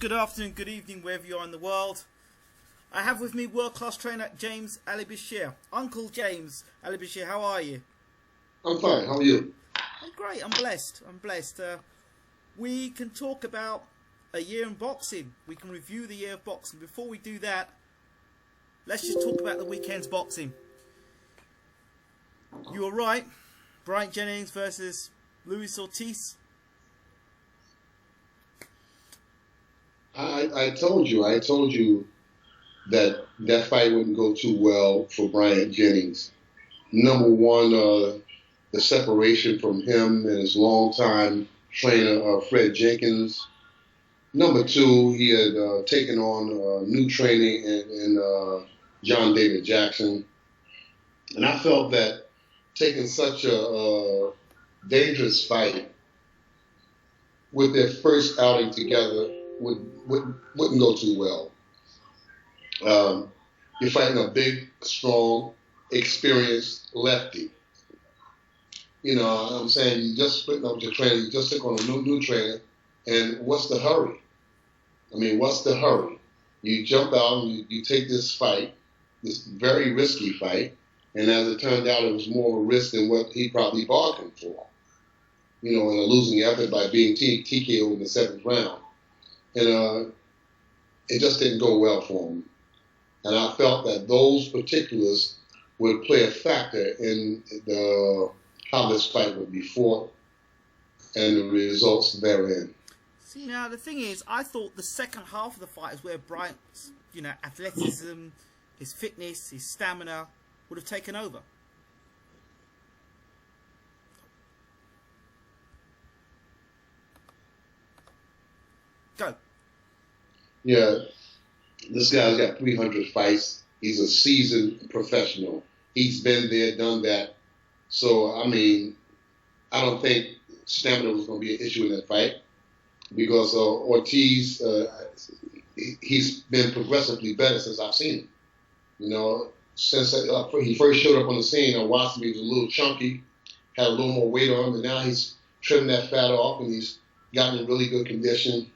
Good afternoon, good evening, wherever you are in the world. I have with me world-class trainer James Ali Bashir. Uncle James Ali Bashir, how are you? I'm fine. How are you? I'm great. I'm blessed. We can talk about a year in boxing. We can review the year of boxing. Before we do that, let's just talk about the weekend's boxing. You were right. Jennings versus Luis Ortiz. I told you that that fight wouldn't go too well for Bryant Jennings. Number one, the separation from him and his longtime trainer, Fred Jenkins. Number two, he had taken on new training in John David Jackson. And I felt that taking such a dangerous fight with their first outing together wouldn't go too well. You're fighting a big, strong, experienced lefty. You know, I'm saying you just splitting up with your trainer, you just took on a new trainer, and what's the hurry? I mean, what's the hurry? You jump out and you take this fight, this very risky fight, and as it turned out, it was more risk than what he probably bargained for. You know, in a losing effort by being TKO in the seventh round. And it just didn't go well for him. And I felt that those particulars would play a factor in how this fight would be fought and the results therein. See, now the thing is, I thought the second half of the fight is where Bryant's, athleticism, his fitness, his stamina would have taken over. Go. Yeah, this guy's got 300 fights. He's a seasoned professional. He's been there, done that. So, I mean, I don't think stamina was going to be an issue in that fight because Ortiz, he's been progressively better since I've seen him. You know, since he first showed up on the scene, I watched him. He was a little chunky, had a little more weight on him, and now he's trimmed that fat off and he's gotten in really good condition.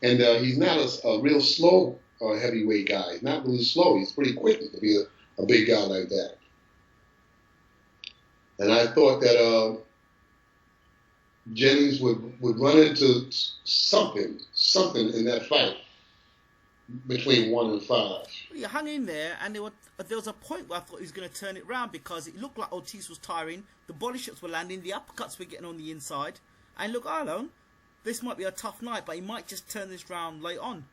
And he's not a real slow heavyweight guy. He's not really slow. He's pretty quick to be a big guy like that. And I thought that Jennings would run into something in that fight between 1 and 5. Well, he hung in there, and there was a point where I thought he was going to turn it round because it looked like Ortiz was tiring. The body shots were landing. The uppercuts were getting on the inside. And look, Arlon, this might be a tough night, but he might just turn this round late on.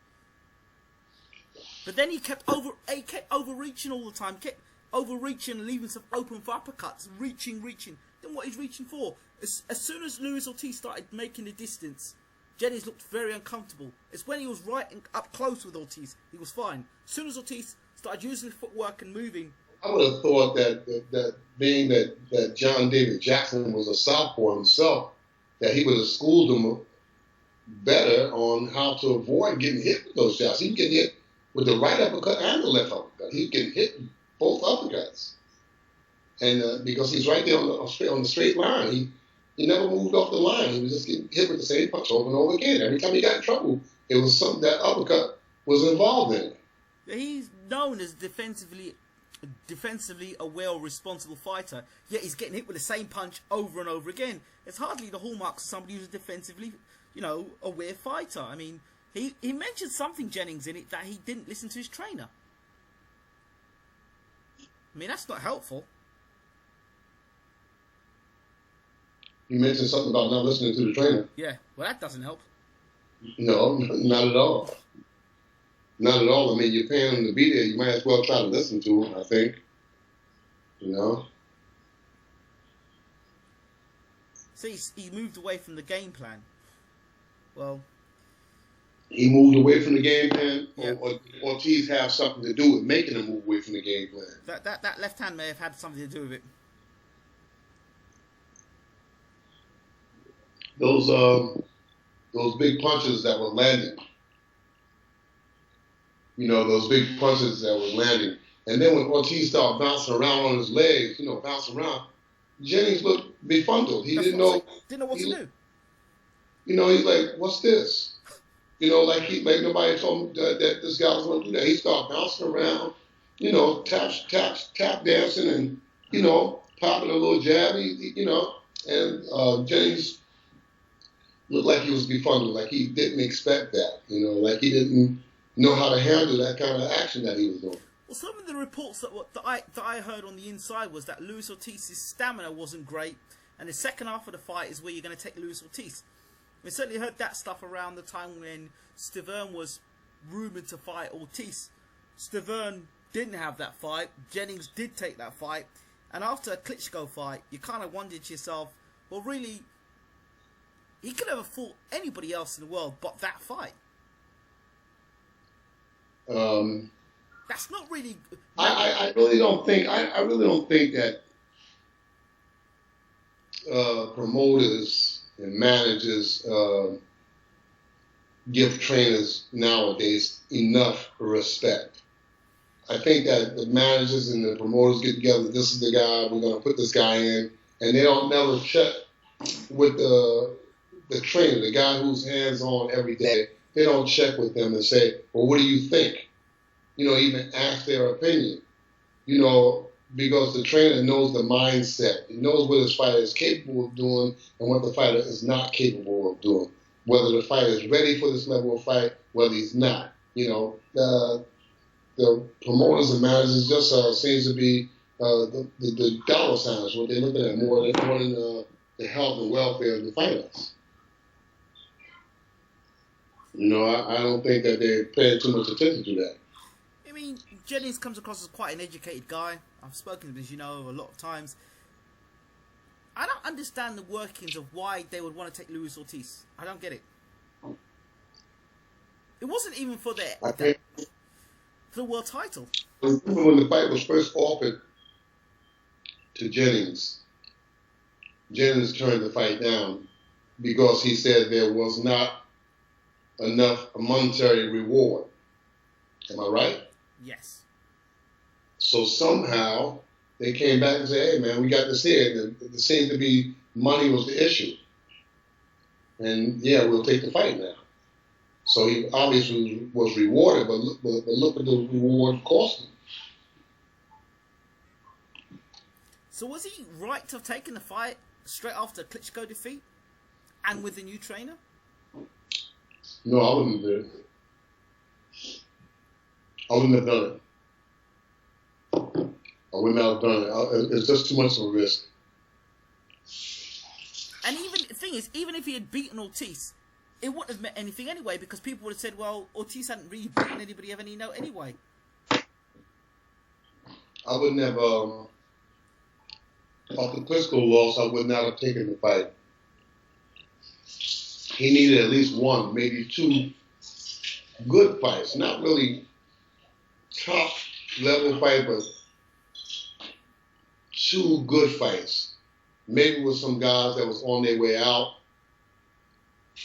But then he kept overreaching all the time, kept overreaching and leaving himself open for uppercuts, reaching. Then what he's reaching for? As soon as Luis Ortiz started making the distance, Jennings looked very uncomfortable. It's when he was right up close with Ortiz, he was fine. As soon as Ortiz started using his footwork and moving. I would have thought that being that John David Jackson was a southpaw himself, that he would have schooled him better on how to avoid getting hit with those shots. He can get hit with the right uppercut and the left uppercut. He can hit both uppercuts. And because he's right there on the straight line, he never moved off the line. He was just getting hit with the same punch over and over again. Every time he got in trouble, it was something that uppercut was involved in. He's known as defensively aware, responsible fighter, yet he's getting hit with the same punch over and over again. It's hardly the hallmarks of somebody who's a defensively, aware fighter. I mean, he mentioned something, Jennings, in it that he didn't listen to his trainer. I mean, that's not helpful. You mentioned something about not listening to the trainer. Yeah, well, that doesn't help. No, not at all. Not at all. I mean, you're paying him to be there. You might as well try to listen to him, I think. See, he moved away from the game plan. Well, he moved away from the game plan, Yeah. or Ortiz have something to do with making him move away from the game plan? That left hand may have had something to do with it. Those big punches that were landing. Those big punches that were landing. And then when Ortiz started bouncing around on his legs, bouncing around, Jennings looked befuddled. He didn't know what to do. He's like, what's this? Like nobody told him that this guy was going to do that. He started bouncing around, tap dancing, and popping a little jab. And Jennings looked like he was befuddled, like he didn't expect that. Like he didn't know how to handle that kind of action that he was doing. Well, some of the reports that I heard on the inside was that Luis Ortiz's stamina wasn't great, and the second half of the fight is where you're going to take Luis Ortiz. We certainly heard that stuff around the time when Stiverne was rumoured to fight Ortiz. Stiverne didn't have that fight. Jennings did take that fight. And after a Klitschko fight, you kind of wondered to yourself, well, really, he could have fought anybody else in the world but that fight. That's not really. I really don't think. I really don't think that promoters and managers give trainers nowadays enough respect. I think that the managers and the promoters get together. This is the guy. We're going to put this guy in, and they don't never check with the trainer, the guy who's hands on every day. They don't check with them and say, well, what do you think? Even ask their opinion. Because the trainer knows the mindset. He knows what his fighter is capable of doing and what the fighter is not capable of doing. Whether the fighter is ready for this level of fight, whether he's not. The promoters and managers just seems to be the dollar signs, what they're looking at more than the health and welfare of the fighters. I don't think that they're paying too much attention to that. I mean, Jennings comes across as quite an educated guy. I've spoken to him, as you know, a lot of times. I don't understand the workings of why they would want to take Luis Ortiz. I don't get it. It wasn't even for the world title. Remember when the fight was first offered to Jennings, Jennings turned the fight down because he said there was not enough monetary reward. Am I right? Yes. So somehow they came back and said, hey, man, we got this here. And it seemed to be money was the issue. And, yeah, we'll take the fight now. So he obviously was rewarded, but look at the reward cost him. So was he right to have taken the fight straight after Klitschko defeat and with the new trainer? No, I wouldn't have done it. I wouldn't have done it. I would not have done it. It's just too much of a risk. And even the thing is, even if he had beaten Ortiz, it wouldn't have meant anything anyway, because people would have said, well, Ortiz hadn't really beaten anybody ever anyway. I wouldn't have, after Klitschko lost, I would not have taken the fight. He needed at least one, maybe two good fights. Not really top level fight, but two good fights. Maybe with some guys that was on their way out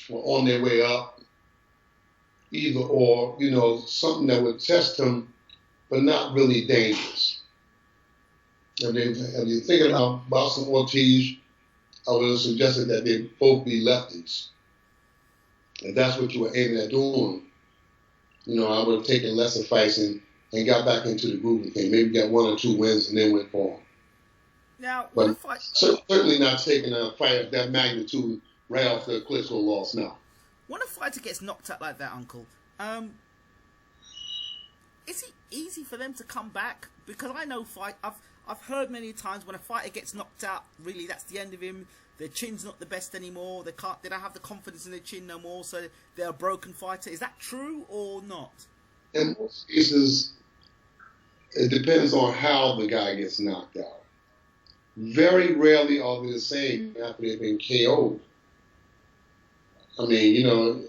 or on their way up. Either or, something that would test him, but not really dangerous. If you're thinking about Boston Ortiz, I would have suggested that they both be lefties. If that's what you were aiming at doing, I would have taken lesser fights and got back into the groove of things. Maybe got one or two wins and then went for them. Now, but certainly not taking a fight of that magnitude right off the Klitschko loss now. When a fighter gets knocked out like that, Uncle, is it easy for them to come back? Because I know I've heard many times when a fighter gets knocked out, really that's the end of him. Their chin's not the best anymore. They don't have the confidence in their chin no more, so they're a broken fighter. Is that true or not? In most cases, it depends on how the guy gets knocked out. Very rarely are they the same after they've been KO'd. I mean,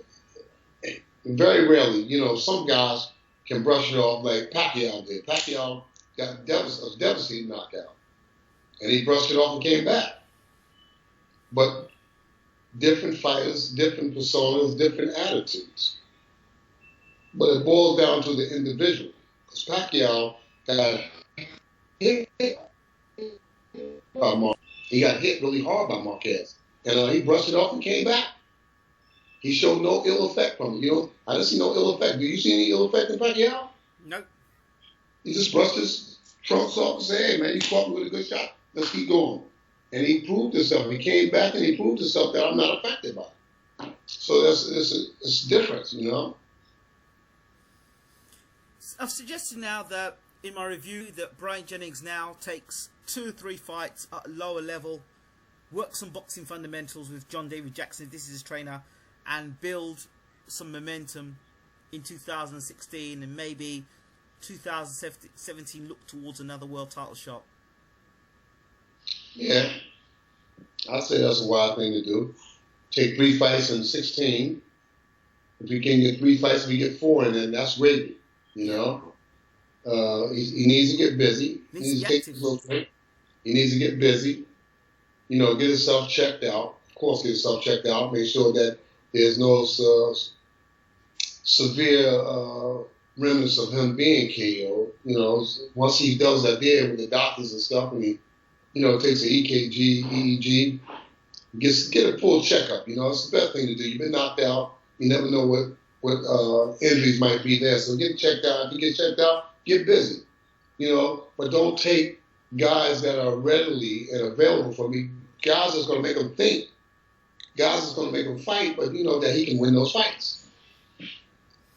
very rarely, some guys can brush it off like Pacquiao did. Pacquiao got a devastating knockout, and he brushed it off and came back. But different fighters, different personas, different attitudes. But it boils down to the individual. Because Pacquiao got hit by Marquez. He got hit really hard by Marquez. And he brushed it off and came back. He showed no ill effect from it. I didn't see no ill effect. Do you see any ill effect in Pacquiao? Nope. He just brushed his trunks off and said, hey, man, you fought me with a good shot. Let's keep going. And he proved himself. He came back and he proved himself that I'm not affected by it. So it's a difference, I've suggested now that in my review that Brian Jennings now takes 2 or 3 fights at a lower level, works some boxing fundamentals with John David Jackson, if this is his trainer, and build some momentum in 2016 and maybe 2017 look towards another world title shot. Yeah, I'd say that's a wild thing to do. Take 3 fights in 16. If we can get 3 fights, we get 4, and then that's gravy. He needs to get busy. He needs to take his little break. He needs to get busy. Get himself checked out. Of course, get himself checked out. Make sure that there's no severe remnants of him being KO. Once he does that there with the doctors and stuff, and he, takes an EKG, EEG, get a full checkup. It's the best thing to do. You've been knocked out. You never know what injuries might be there. So get checked out. If you get checked out, get busy. But don't take guys that are readily and available for me. Guys that's going to make them think. Guys that's going to make them fight, but that he can win those fights.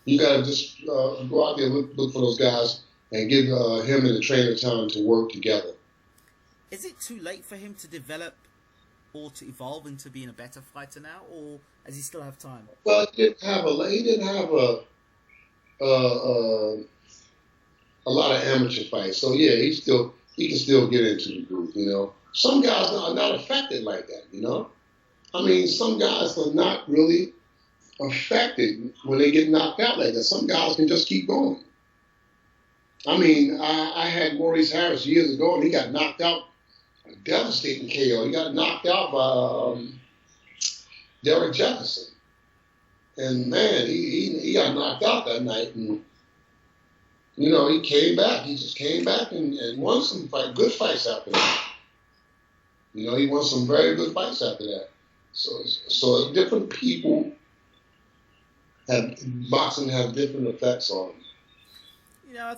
You got to just go out there and look for those guys and give him and the trainer time to work together. Is it too late for him to develop or to evolve into being a better fighter now, or does he still have time? Well, he didn't have a lot of amateur fights, so yeah, he can still get into the groove. Some guys are not affected like that. Some guys are not really affected when they get knocked out like that. Some guys can just keep going. I had Maurice Harris years ago, and he got knocked out, a devastating KO. He got knocked out by Derek Jefferson. And, man, he got knocked out that night. And, he came back. He just came back and won some good fights after that. He won some very good fights after that. So different people boxing has different effects on them.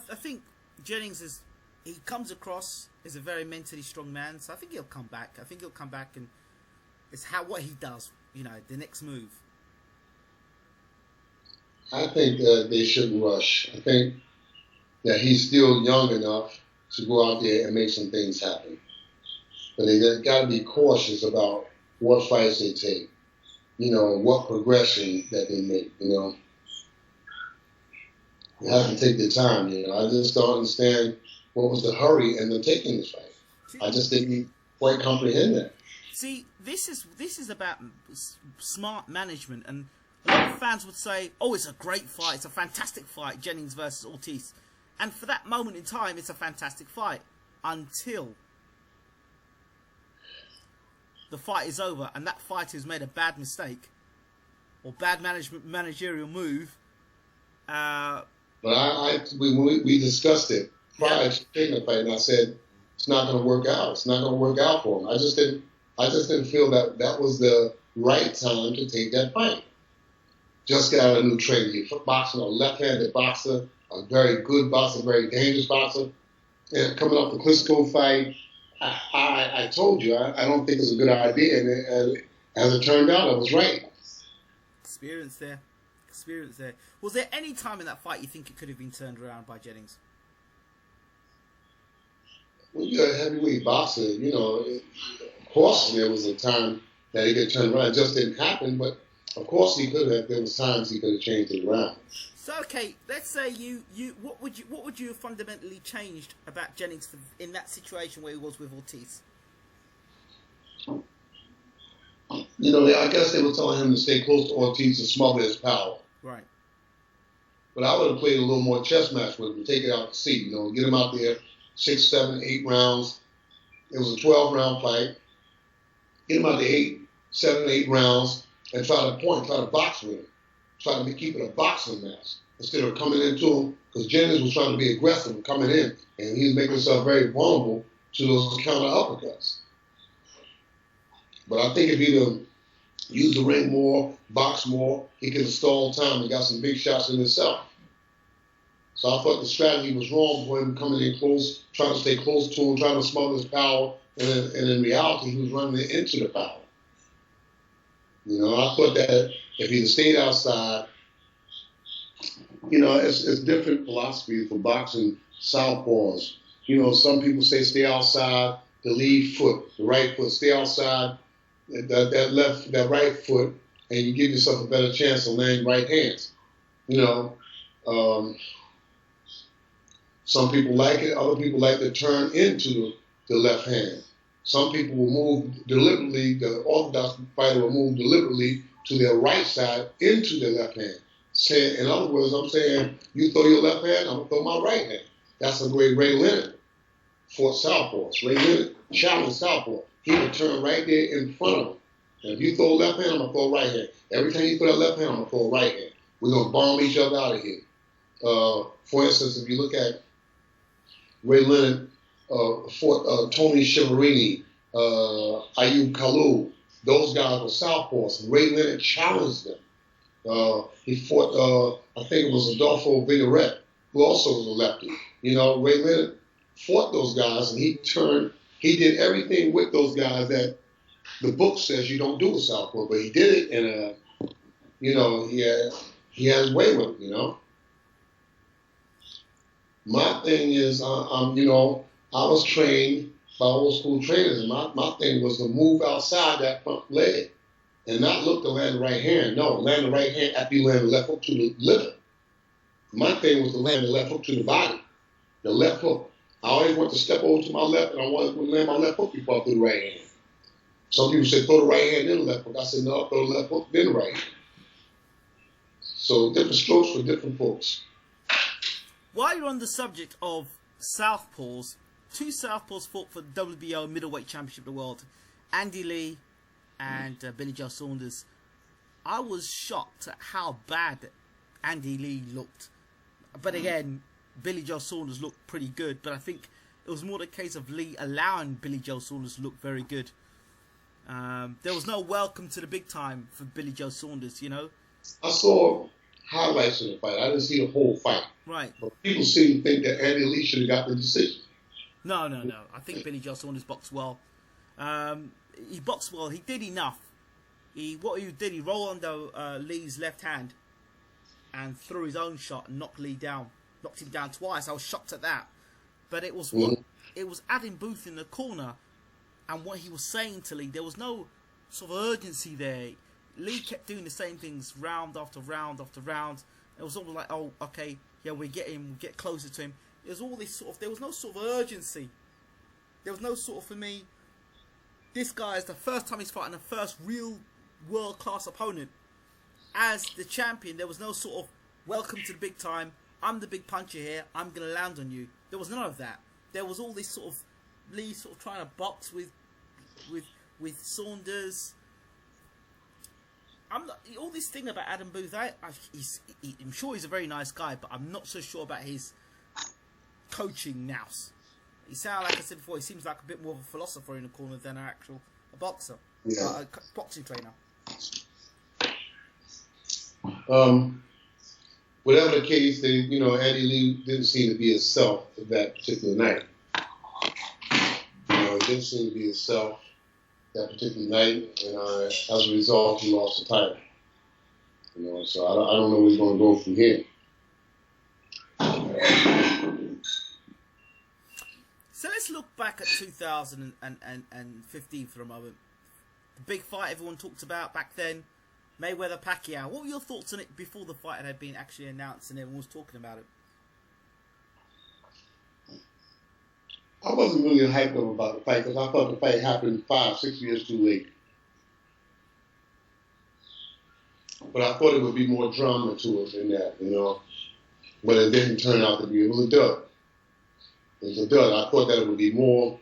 I think Jennings he comes across as a very mentally strong man, so I think he'll come back. I think he'll come back, and it's what he does, the next move. I think that they shouldn't rush. I think that he's still young enough to go out there and make some things happen. But they got to be cautious about what fights they take, what progression that they make, You have to take the time, I just don't understand what was the hurry in them taking this fight. I just didn't quite comprehend that. See, this is about smart management, and a lot of fans would say, oh, it's a great fight, it's a fantastic fight, Jennings versus Ortiz. And for that moment in time, it's a fantastic fight, until the fight is over, and that fighter has made a bad mistake, or bad managerial move. But we discussed it prior to taking the fight, and I said it's not going to work out. It's not going to work out for him. I just didn't feel that was the right time to take that fight. Just got a new trainer. You're boxing a left-handed boxer, a very good boxer, a very dangerous boxer, and coming off the Klitschko fight. I told you I don't think it's a good idea, and as it turned out, I was right. Experience there. Was there any time in that fight you think it could have been turned around by Jennings? Well, you're a heavyweight boxer, of course there was a time that he could turn around. It just didn't happen, but of course he could have. There was times he could have changed it around. So okay, let's say what would you have fundamentally changed about Jennings in that situation where he was with Ortiz? I guess they were telling him to stay close to Ortiz to smother his power. Right. But I would have played a little more chess match with him, take it out to sea, get him out there 6, 7, 8 rounds. It was a 12-round fight. Get him out there 8, 7, 8 rounds and try to box with him. Try to keep it a boxing match instead of coming into him, because Jennings was trying to be aggressive and coming in, and he was making himself very vulnerable to those counter uppercuts. But I think if he'd have used the ring more, box more, he could have stalled time and got some big shots in himself. So I thought the strategy was wrong for him coming in close, trying to stay close to him, trying to smother his power, and in reality, he was running into the power. I thought that if he'd have stayed outside, it's different philosophies for boxing southpaws. Some people say stay outside the lead foot, the right foot, stay outside that right foot, and you give yourself a better chance of landing right hands. Some people like it, other people like to turn into the left hand. Some people will move deliberately, the orthodox fighter will move deliberately to their right side into their left hand. In other words, I'm saying, you throw your left hand, I'm going to throw my right hand. That's the way Ray Leonard fought southpaws. Ray Leonard challenged southpaw. He would turn right there in front of him. And if you throw left hand, I'm going to throw right hand. Every time you throw that left hand, I'm going to throw right hand. We're going to bomb each other out of here. For instance, if you look at Ray Leonard fought Tony Schiavone, Ayub Kalou, those guys were southpaws. Ray Leonard challenged them. He fought, I think it was Adolfo Vigorette, who also was a lefty. Ray Leonard fought those guys, and he did everything with those guys that the book says you don't do with southpaw, but he did it, and he had his way with it. My thing is, I was trained by old school trainers, and my thing was to move outside that front leg and not look to land the right hand. No, land the right hand after you land the left hook to the liver. My thing was to land the left hook to the body, the left hook. I always want to step over to my left, and I wanted to land my left hook before I threw the right hand. Some people say throw the right hand, then the left hook. I said, no, throw the left hook, then the right hand. So different strokes for different folks. While you're on the subject of southpaws, two southpaws fought for the WBO middleweight championship of the world, Andy Lee and Billy Joe Saunders. I was shocked at how bad Andy Lee looked. But again, Billy Joe Saunders looked pretty good. But I think it was more the case of Lee allowing Billy Joe Saunders to look very good. There was no welcome to the big time for Billy Joe Saunders, I saw highlights of the fight. I didn't see the whole fight. Right. But people seem to think that Andy Lee should have got the decision. No. I think Billy Joe Saunders boxed well. He boxed well. He did enough. He rolled under Lee's left hand and threw his own shot and knocked him down twice. I was shocked at that. But it was it was Adam Booth in the corner, and what he was saying to Lee, there was no sort of urgency there. Lee kept doing the same things round after round after round. It was almost like, oh, okay, yeah, we'll get closer to him. There was all this there was no sort of urgency. There was no sort of, for me, this guy is the first time he's fighting the first real world-class opponent. As the champion, there was no sort of, welcome to the big time, I'm the big puncher here, I'm going to land on you. There was none of that. There was all this sort of, Lee sort of trying to box with Saunders. All this thing about Adam Booth, I'm sure he's a very nice guy, but I'm not so sure about his coaching nous. He sounds, like I said before, he seems like a bit more of a philosopher in the corner than an actual boxer, a boxing trainer. Whatever the case, Andy Lee didn't seem to be himself that particular night. He didn't seem to be himself that particular night, and as a result, he lost the title. So I don't know where he's going to go from here. So let's look back at 2015 for a moment. The big fight everyone talked about back then, Mayweather-Pacquiao. What were your thoughts on it before the fight had been actually announced and everyone was talking about it? I wasn't really hyped up about the fight because I thought the fight happened 5-6 years too late. But I thought it would be more drama to it than that, but it didn't turn out to be. It was a dud. It was a dud. I thought that it would be more,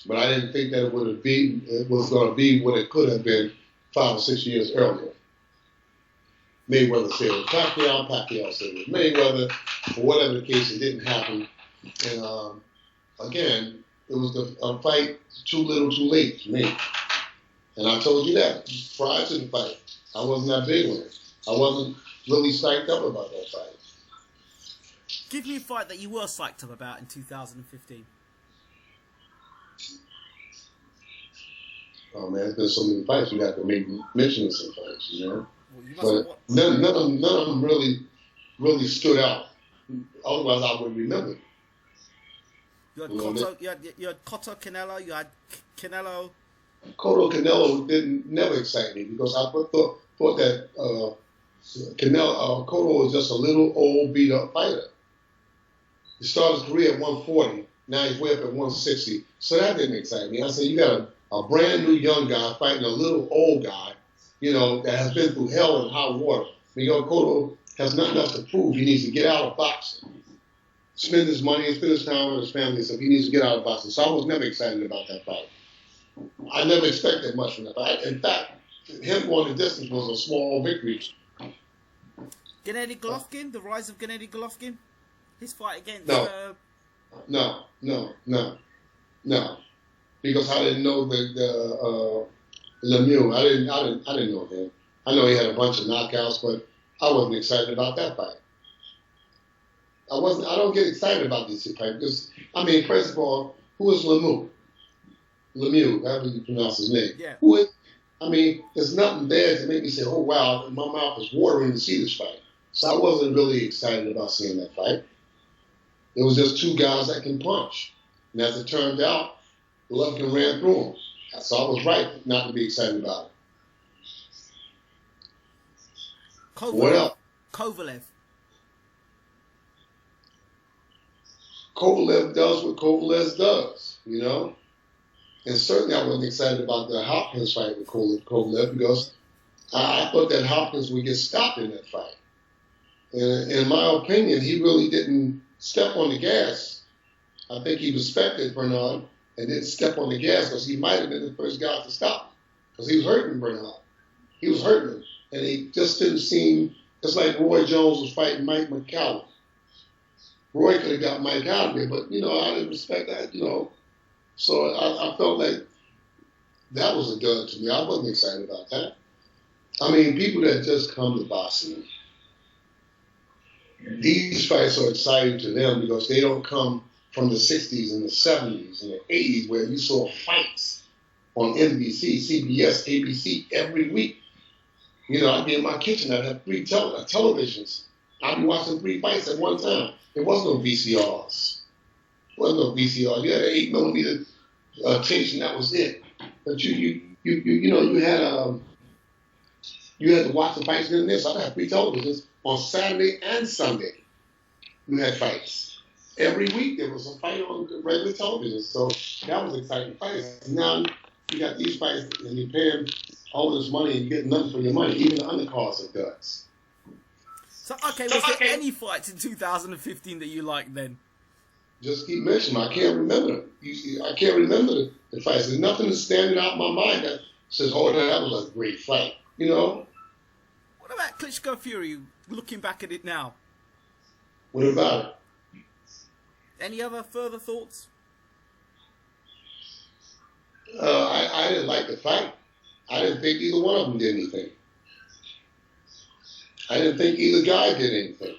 but I didn't think that it was going to be what it could have been 5 or 6 years earlier. Mayweather said it was Pacquiao. Pacquiao said it was Mayweather. For whatever the case, it didn't happen. And again, it was a fight too little, too late for me. And I told you that prior to the fight, I wasn't that big on it. I wasn't really psyched up about that fight. Give me a fight that you were psyched up about in 2015. Oh man, there's been so many fights. You have to make mention of some fights, you know. Well, but none of them really stood out. Otherwise, I would remember. You had Cotto Canelo. You had Canelo. Cotto Canelo never excite me because I thought that Cotto was just a little old beat up fighter. He started his career at 140. Now he's way up at 160. So that didn't excite me. I said, you got a brand new young guy fighting a little old guy, you know, that has been through hell and high water. Miguel Cotto has nothing else to prove. He needs to get out of boxing, spend his money, and spend his time with his family. So he needs to get out of boxing. So I was never excited about that fight. I never expected much from that fight. In fact, him going the distance was a small victory. Gennady Golovkin, the rise of Gennady Golovkin, his fight against. No. Because I didn't know the Lemieux. I didn't know him. I know he had a bunch of knockouts, but I wasn't excited about that fight. I don't get excited about these fights because, I mean, first of all, who is Lemieux? Lemieux, however you pronounce his name. Yeah. Who is? I mean, there's nothing there to make me say, "Oh wow," my mouth is watering to see this fight. So I wasn't really excited about seeing that fight. It was just two guys that can punch, and as it turned out, Golovkin ran through him. So I was right not to be excited about it. What else? Kovalev does what Kovalev does, you know? And certainly I wasn't excited about the Hopkins fight with Kovalev because I thought that Hopkins would get stopped in that fight. And in my opinion, he really didn't step on the gas. I think he respected Bernard and didn't step on the gas because he might have been the first guy to stop him because he was hurting Bernard. He was hurting him. And he just didn't seem, it's like Roy Jones was fighting Mike McCallum. Roy could have got Mike out of there, but, you know, I didn't respect that, you know. So I felt like that was a dud to me. I wasn't excited about that. I mean, people that just come to boxing, these fights are exciting to them because they don't come from the 60s and the 70s and the 80s where you saw fights on NBC, CBS, ABC every week. You know, I'd be in my kitchen. I'd have 3 televisions. I'd be watching 3 fights at one time. There was no VCRs. There was no VCR. You had an 8mm tapes, and that was it. But you had to watch the fights in this. I'd have 3 televisions on Saturday and Sunday. You had fights every week. There was a fight on regular television, so that was exciting fights. Now you got these fights, and you're paying all this money, and you get nothing for your money. Even the undercards are guts. So was there any fights in 2015 that you liked then? Just keep mentioning them. I can't remember them. I can't remember the fights. There's nothing that's standing out in my mind that says, "Oh, that was a great fight." You know. What about Klitschko Fury? Looking back at it now. What about it? Any other further thoughts? I didn't like the fight. I didn't think either one of them did anything. I didn't think either guy did anything.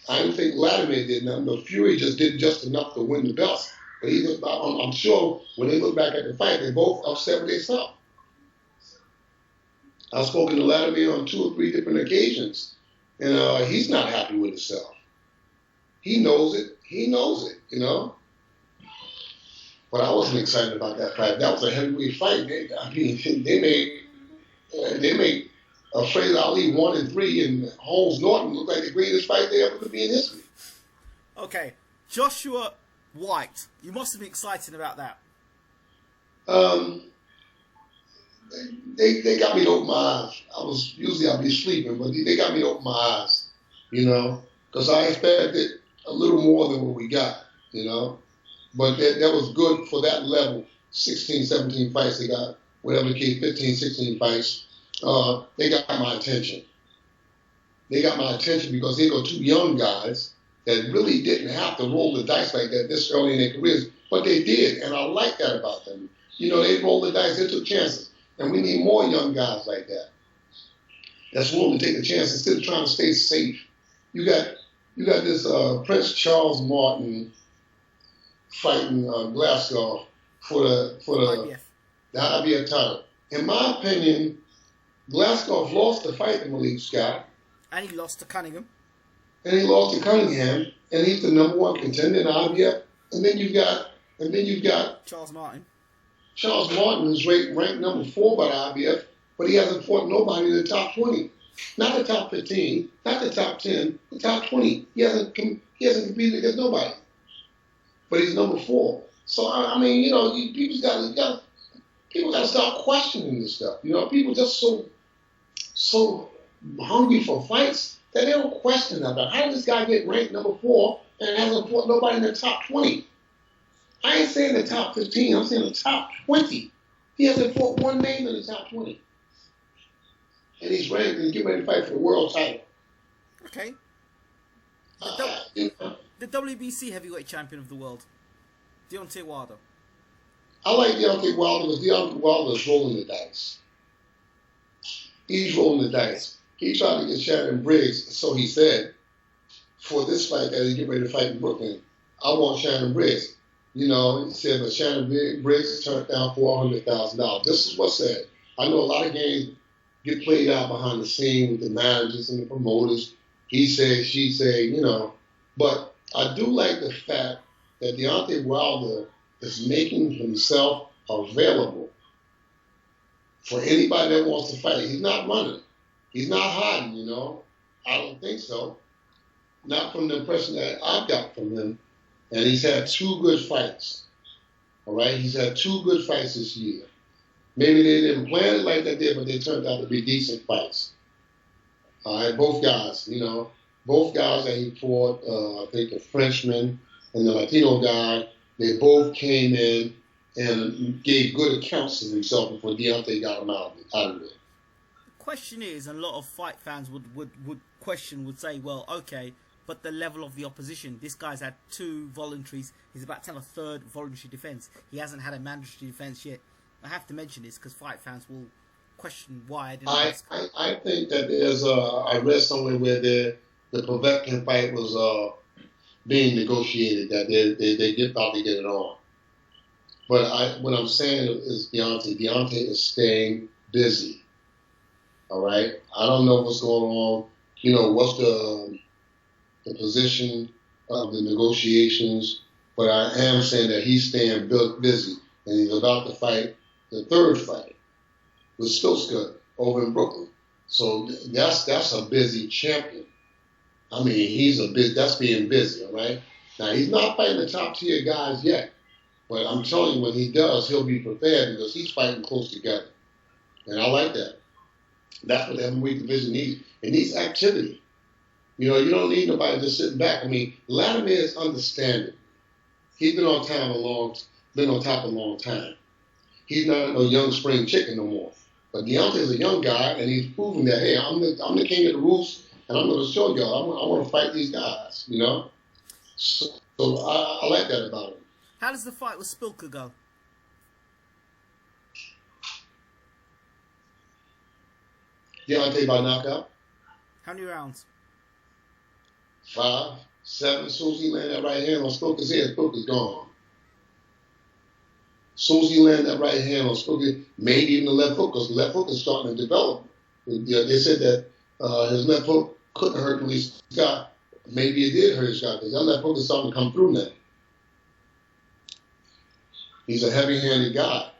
I didn't think Vladimir did nothing, but Fury just did just enough to win the belts. But I'm sure when they look back at the fight, they're both upset with themselves. I've spoken to Vladimir on 2 or 3 different occasions, and he's not happy with himself. He knows it. He knows it, you know. But I wasn't excited about that fight. That was a heavyweight fight. They made Afraid Ali 1 and 3 and Holmes Norton look like the greatest fight they ever could be in history. Okay, Joshua White. You must have been excited about that. They got me to open my eyes. I'd be sleeping, but they got me to open my eyes. you know, because I expected a little more than what we got, you know. But that was good for that level. 16, 17 fights they got, whatever the case, 15, 16 fights. They got my attention. They got my attention because they go two young guys that really didn't have to roll the dice like that this early in their careers, but they did, and I like that about them. You know, they rolled the dice, they took chances, and we need more young guys like that. That's willing to take a chance instead of trying to stay safe. You got this Prince Charles Martin fighting Glasgow for the IBF title. In my opinion, Glasgow lost the fight to Malik Scott. And he lost to Cunningham. And he's the number one contender in IBF. And then you've got Charles Martin. Charles Martin is ranked number 4 by the IBF, but he hasn't fought nobody in the top 20. Not the top 15, not the top 10, the top 20. He hasn't competed against nobody. But he's number 4. So I mean, you know, people got to start questioning this stuff. You know, people just so hungry for fights that they don't question about how did this guy get ranked number 4 and hasn't fought nobody in the top 20. I ain't saying the top 15. I'm saying the top 20. He hasn't fought one name in the top 20. And he's ranked and getting ready to fight for the world title. Okay. You know, The WBC heavyweight champion of the world, Deontay Wilder. I like Deontay Wilder because Deontay Wilder is rolling the dice. He's rolling the dice. He tried to get Shannon Briggs, so he said, for this fight that he's getting ready to fight in Brooklyn. I want Shannon Briggs. You know, he said, but Shannon Briggs turned down $400,000. This is what's said. I know a lot of games get played out behind the scene with the managers and the promoters. He said, she said, you know. But I do like the fact that Deontay Wilder is making himself available for anybody that wants to fight. He's not running. He's not hiding, you know. I don't think so. Not from the impression that I've got from him. And he's had 2 good fights. All right? He's had 2 good fights this year. Maybe they didn't plan it like they did, but they turned out to be decent fights. All right? Both guys, you know. Both guys that he fought, I think the Frenchman and the Latino guy, they both came in and gave good accounts of themselves before Deontay got them out of it. The question is, and a lot of fight fans would say, well, okay, but the level of the opposition. This guy's had 2 voluntaries. He's about to have a 3rd voluntary defence. He hasn't had a mandatory defence yet. I have to mention this because fight fans will question why I didn't. I think that there's I read somewhere where the Povetkin fight was being negotiated, that they get about to get it on. But what I'm saying is Deontay is staying busy. All right? I don't know what's going on. You know, what's the position of the negotiations, but I am saying that he's staying busy, and he's about to fight the 3rd fight with Spilska over in Brooklyn. So that's a busy champion. I mean, that's being busy, all right? Now, he's not fighting the top-tier guys yet, but I'm telling you, when he does, he'll be prepared because he's fighting close together. And I like that. That's what the heavyweight division needs. It needs activity. You know, you don't need nobody just sitting back. I mean, Latimer is understanding. He's been on top a long time. He's not no young spring chicken no more. But Deontay's a young guy, and he's proving that, hey, I'm the king of the roost, and I'm going to show y'all. I want to fight these guys, you know? So I like that about him. How does the fight with Spilka go? Deontay by knockout. How many rounds? 5, 7. As soon as he land that right hand on Spilka's head, Spilka's gone. As soon as he land that right hand on Spilka, maybe even the left hook, because the left hook is starting to develop. They said that his left hook couldn't hurt Malik Scott. Maybe it did hurt Scott, because that left hook is starting to come through now. He's a heavy-handed guy.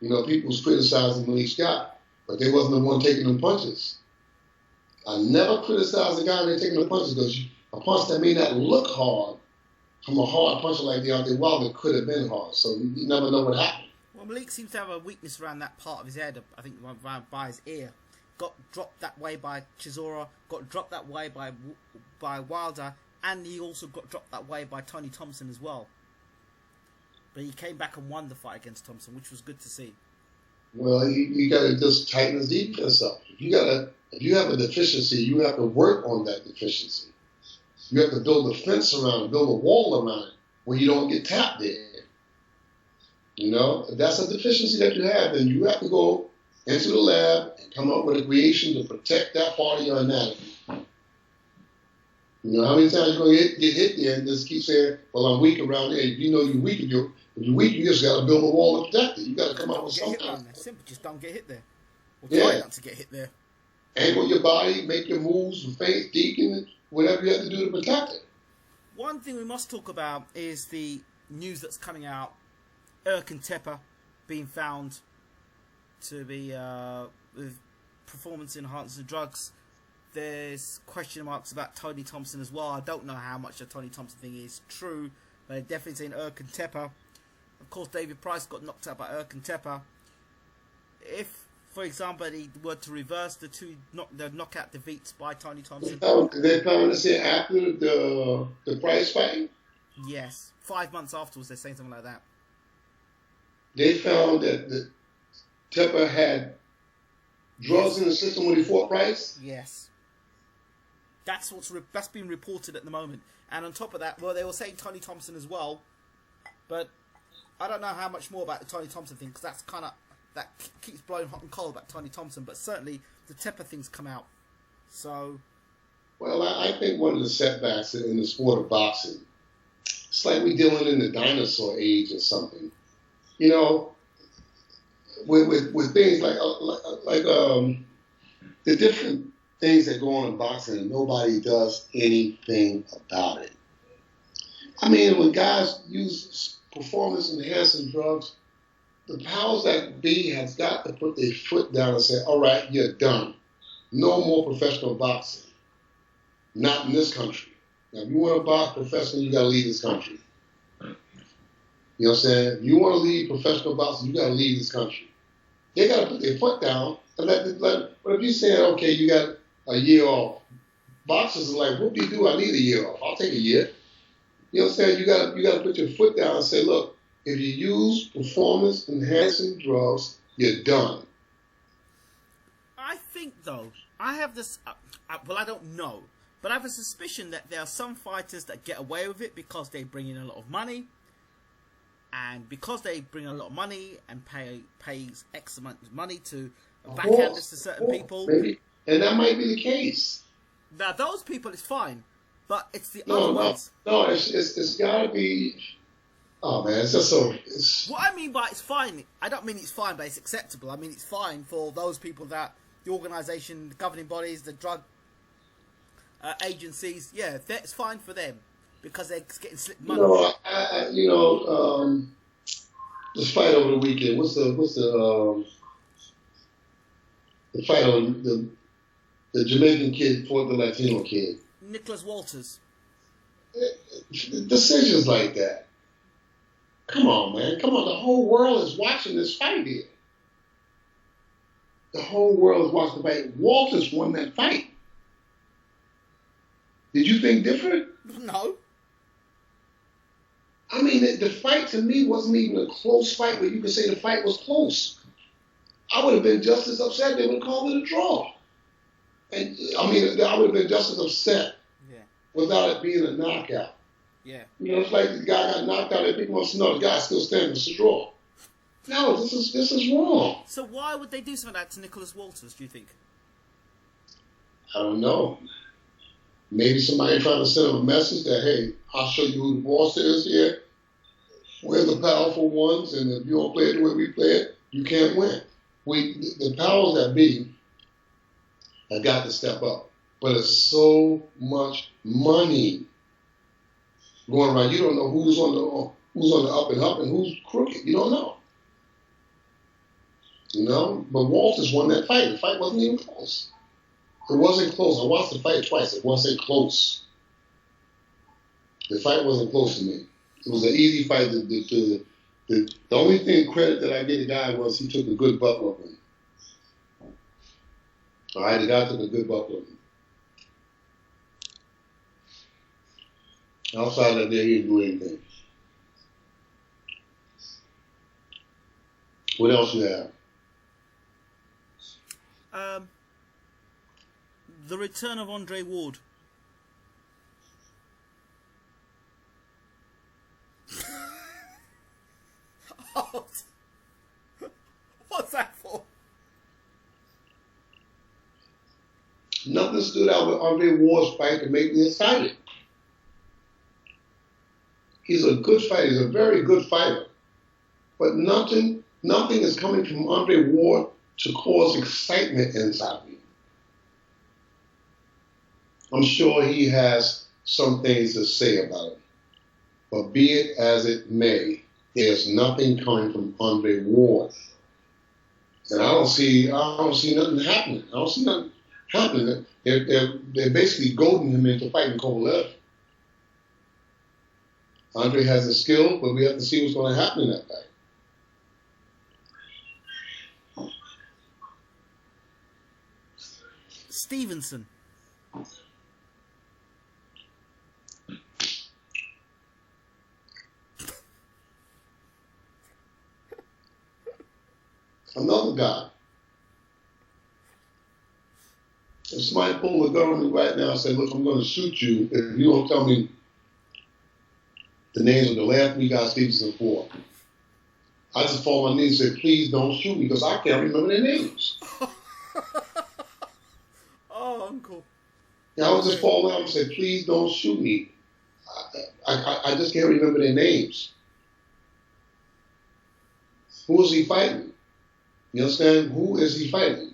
You know, people was criticizing Malik Scott, but they wasn't the one taking them punches. I never criticized the guy that taking the punches because a punch that may not look hard from a hard puncher like Deontay Wilder could have been hard. So you never know what happened. Well, Malik seems to have a weakness around that part of his head, I think by his ear. got dropped that way by Chisora, got dropped that way by Wilder, and he also got dropped that way by Tony Thompson as well. But he came back and won the fight against Thompson, which was good to see. Well, you got to just tighten his defense up. If you have a deficiency, you have to work on that deficiency. You have to build a fence around it, build a wall around it, where you don't get tapped there. You know, if that's a deficiency that you have, then you have to go into the lab and come up with a creation to protect that part of your anatomy. You know, how many times you're going to get hit there and just keep saying, well, I'm weak around there. If you know you're weak, if you're weak, you just got to build a wall to protect it. You got to come up with something. Simple, just don't get hit there. Or try not to get hit there. Angle your body, make your moves, feint, deacon, whatever you have to do to protect it. One thing we must talk about is the news that's coming out. Erkan Tepe being found to be with performance-enhancing drugs. There's question marks about Tony Thompson as well. I don't know how much the Tony Thompson thing is true, but they're definitely saying Erkan Tepe. Of course, David Price got knocked out by Erkan Tepe. If, for example, he were to reverse the knockout defeats by Tony Thompson. They found to say after the Price fight? Yes. 5 months afterwards, they're saying something like that. They found that Tepe had drugs in the system when he fought Price? Yes. That's being reported at the moment. And on top of that, well, they were saying Tony Thompson as well. But I don't know how much more about the Tony Thompson thing, because that keeps blowing hot and cold about Tony Thompson. But certainly the Tepe things come out. So, well, I think one of the setbacks in the sport of boxing, it's like we're dealing in the dinosaur age or something. You know, with things like the different things that go on in boxing, and nobody does anything about it. I mean, when guys use performance-enhancing drugs, the powers that be has got to put their foot down and say, all right, you're done. No more professional boxing. Not in this country. Now, if you want to box professionally, you got to leave this country. You know what I'm saying? If you want to leave professional boxing, you got to leave this country. They got to put their foot down. But if you're saying, okay, you got a year off, boxers are like, what do you do? I need a year off. I'll take a year. You know what I'm saying? You got to put your foot down and say, look, if you use performance-enhancing drugs, you're done. I think, though, I have this, well, I don't know, but I have a suspicion that there are some fighters that get away with it because they bring in a lot of money. And because they bring a lot of money and pays X amount of money to backhanders to certain people. Maybe. And that might be the case. Now, those people, it's fine. But it's the other ones. No, it's got to be... Oh, man, it's just so... What I mean by it's fine, I don't mean it's fine, but it's acceptable. I mean it's fine for those people that... The organisation, the governing bodies, the drug agencies, yeah, it's fine for them. Because they're getting slipped money. This fight over the weekend. What's the fight on the Jamaican kid fought the Latino kid? Nicholas Walters. Decisions like that. Come on, man. Come on. The whole world is watching this fight here. The whole world is watching the fight. Walters won that fight. Did you think different? No. I mean, the fight to me wasn't even a close fight where you could say the fight was close. I would have been just as upset. They would have called it a draw. And I mean, I would have been just as upset without it being a knockout. Yeah. You know, it's like the guy got knocked out. And people want to know the guy's still standing. It's a draw. No, this is wrong. So why would they do something like that to Nicholas Walters? Do you think? I don't know. Maybe somebody trying to send him a message that, hey, I'll show you who the boss is here. We're the powerful ones, and if you don't play it the way we play it, you can't win. The powers that be have got to step up. But it's so much money going around. You don't know who's on the up and up and who's crooked. You don't know. You know? But Walters won that fight. The fight wasn't even close. It wasn't close. I watched the fight twice. It wasn't close. The fight wasn't close to me. It was an easy fight. The only thing credit that I gave the guy was he took a good butt whooping. All right, the guy took a good buck with him. Outside that day, he didn't do anything. What else you have? The return of Andre Ward. What's that for? Nothing stood out with Andre Ward's fight to make me excited. He's a good fighter. He's a very good fighter. But nothing is coming from Andre Ward to cause excitement inside me. I'm sure he has some things to say about it. But be it as it may, there's nothing coming from Andre Ward. And I don't see nothing happening. I don't see nothing happening. They're basically goading him into fighting Kovalev. Andre has the skill, but we have to see what's going to happen in that fight. Stevenson. Another guy. If somebody pulled a gun on me right now and said, look, I'm going to shoot you if you don't tell me the names of the last 3 guys Stevenson fought, I just fall on my knees and say, please don't shoot me because I can't remember their names. Oh, Uncle. I would just fall down and say, please don't shoot me. I just can't remember their names. Who is he fighting? You understand? Who is he fighting?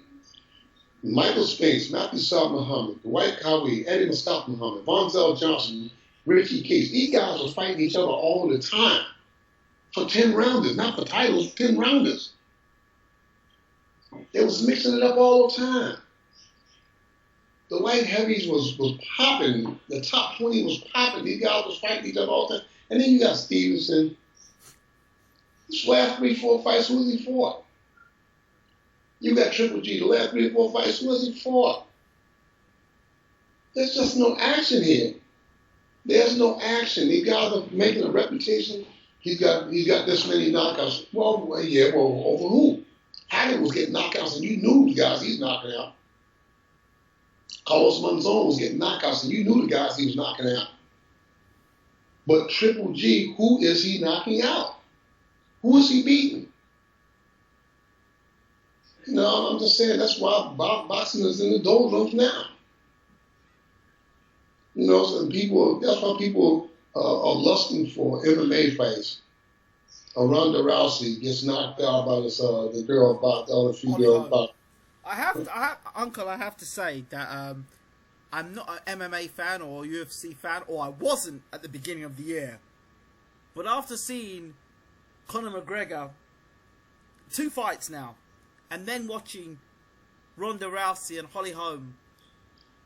Michael Spinks, Matthew Saad Muhammad, Dwight Cowrie, Eddie Mustafa Muhammad, Vonzell Johnson, Richie Case. These guys were fighting each other all the time for 10 rounders, not for titles, 10 rounders. They was mixing it up all the time. The light heavies was popping. The top 20 was popping. These guys was fighting each other all the time. And then you got Stevenson. His last 3, 4 fights, who has he fought? You got Triple G, the last 3 or 4 fights, who has he fought? There's just no action here. There's no action. These guys are making a reputation. He's got this many knockouts. Well, yeah, well, over who? Haggard was getting knockouts, and you knew the guys he's knocking out. Carlos Monzon was getting knockouts, and you knew the guys he was knocking out. But Triple G, who is he knocking out? Who is he beating? You know, I'm just saying that's why boxing is in the doldrums now. You know, so that's why people are lusting for MMA fights. Ronda Rousey gets knocked out by the girl about the other few girls. Uncle, I have to say that I'm not an MMA fan or a UFC fan, or I wasn't at the beginning of the year. But after seeing Conor McGregor 2 fights now, and then watching Ronda Rousey and Holly Holm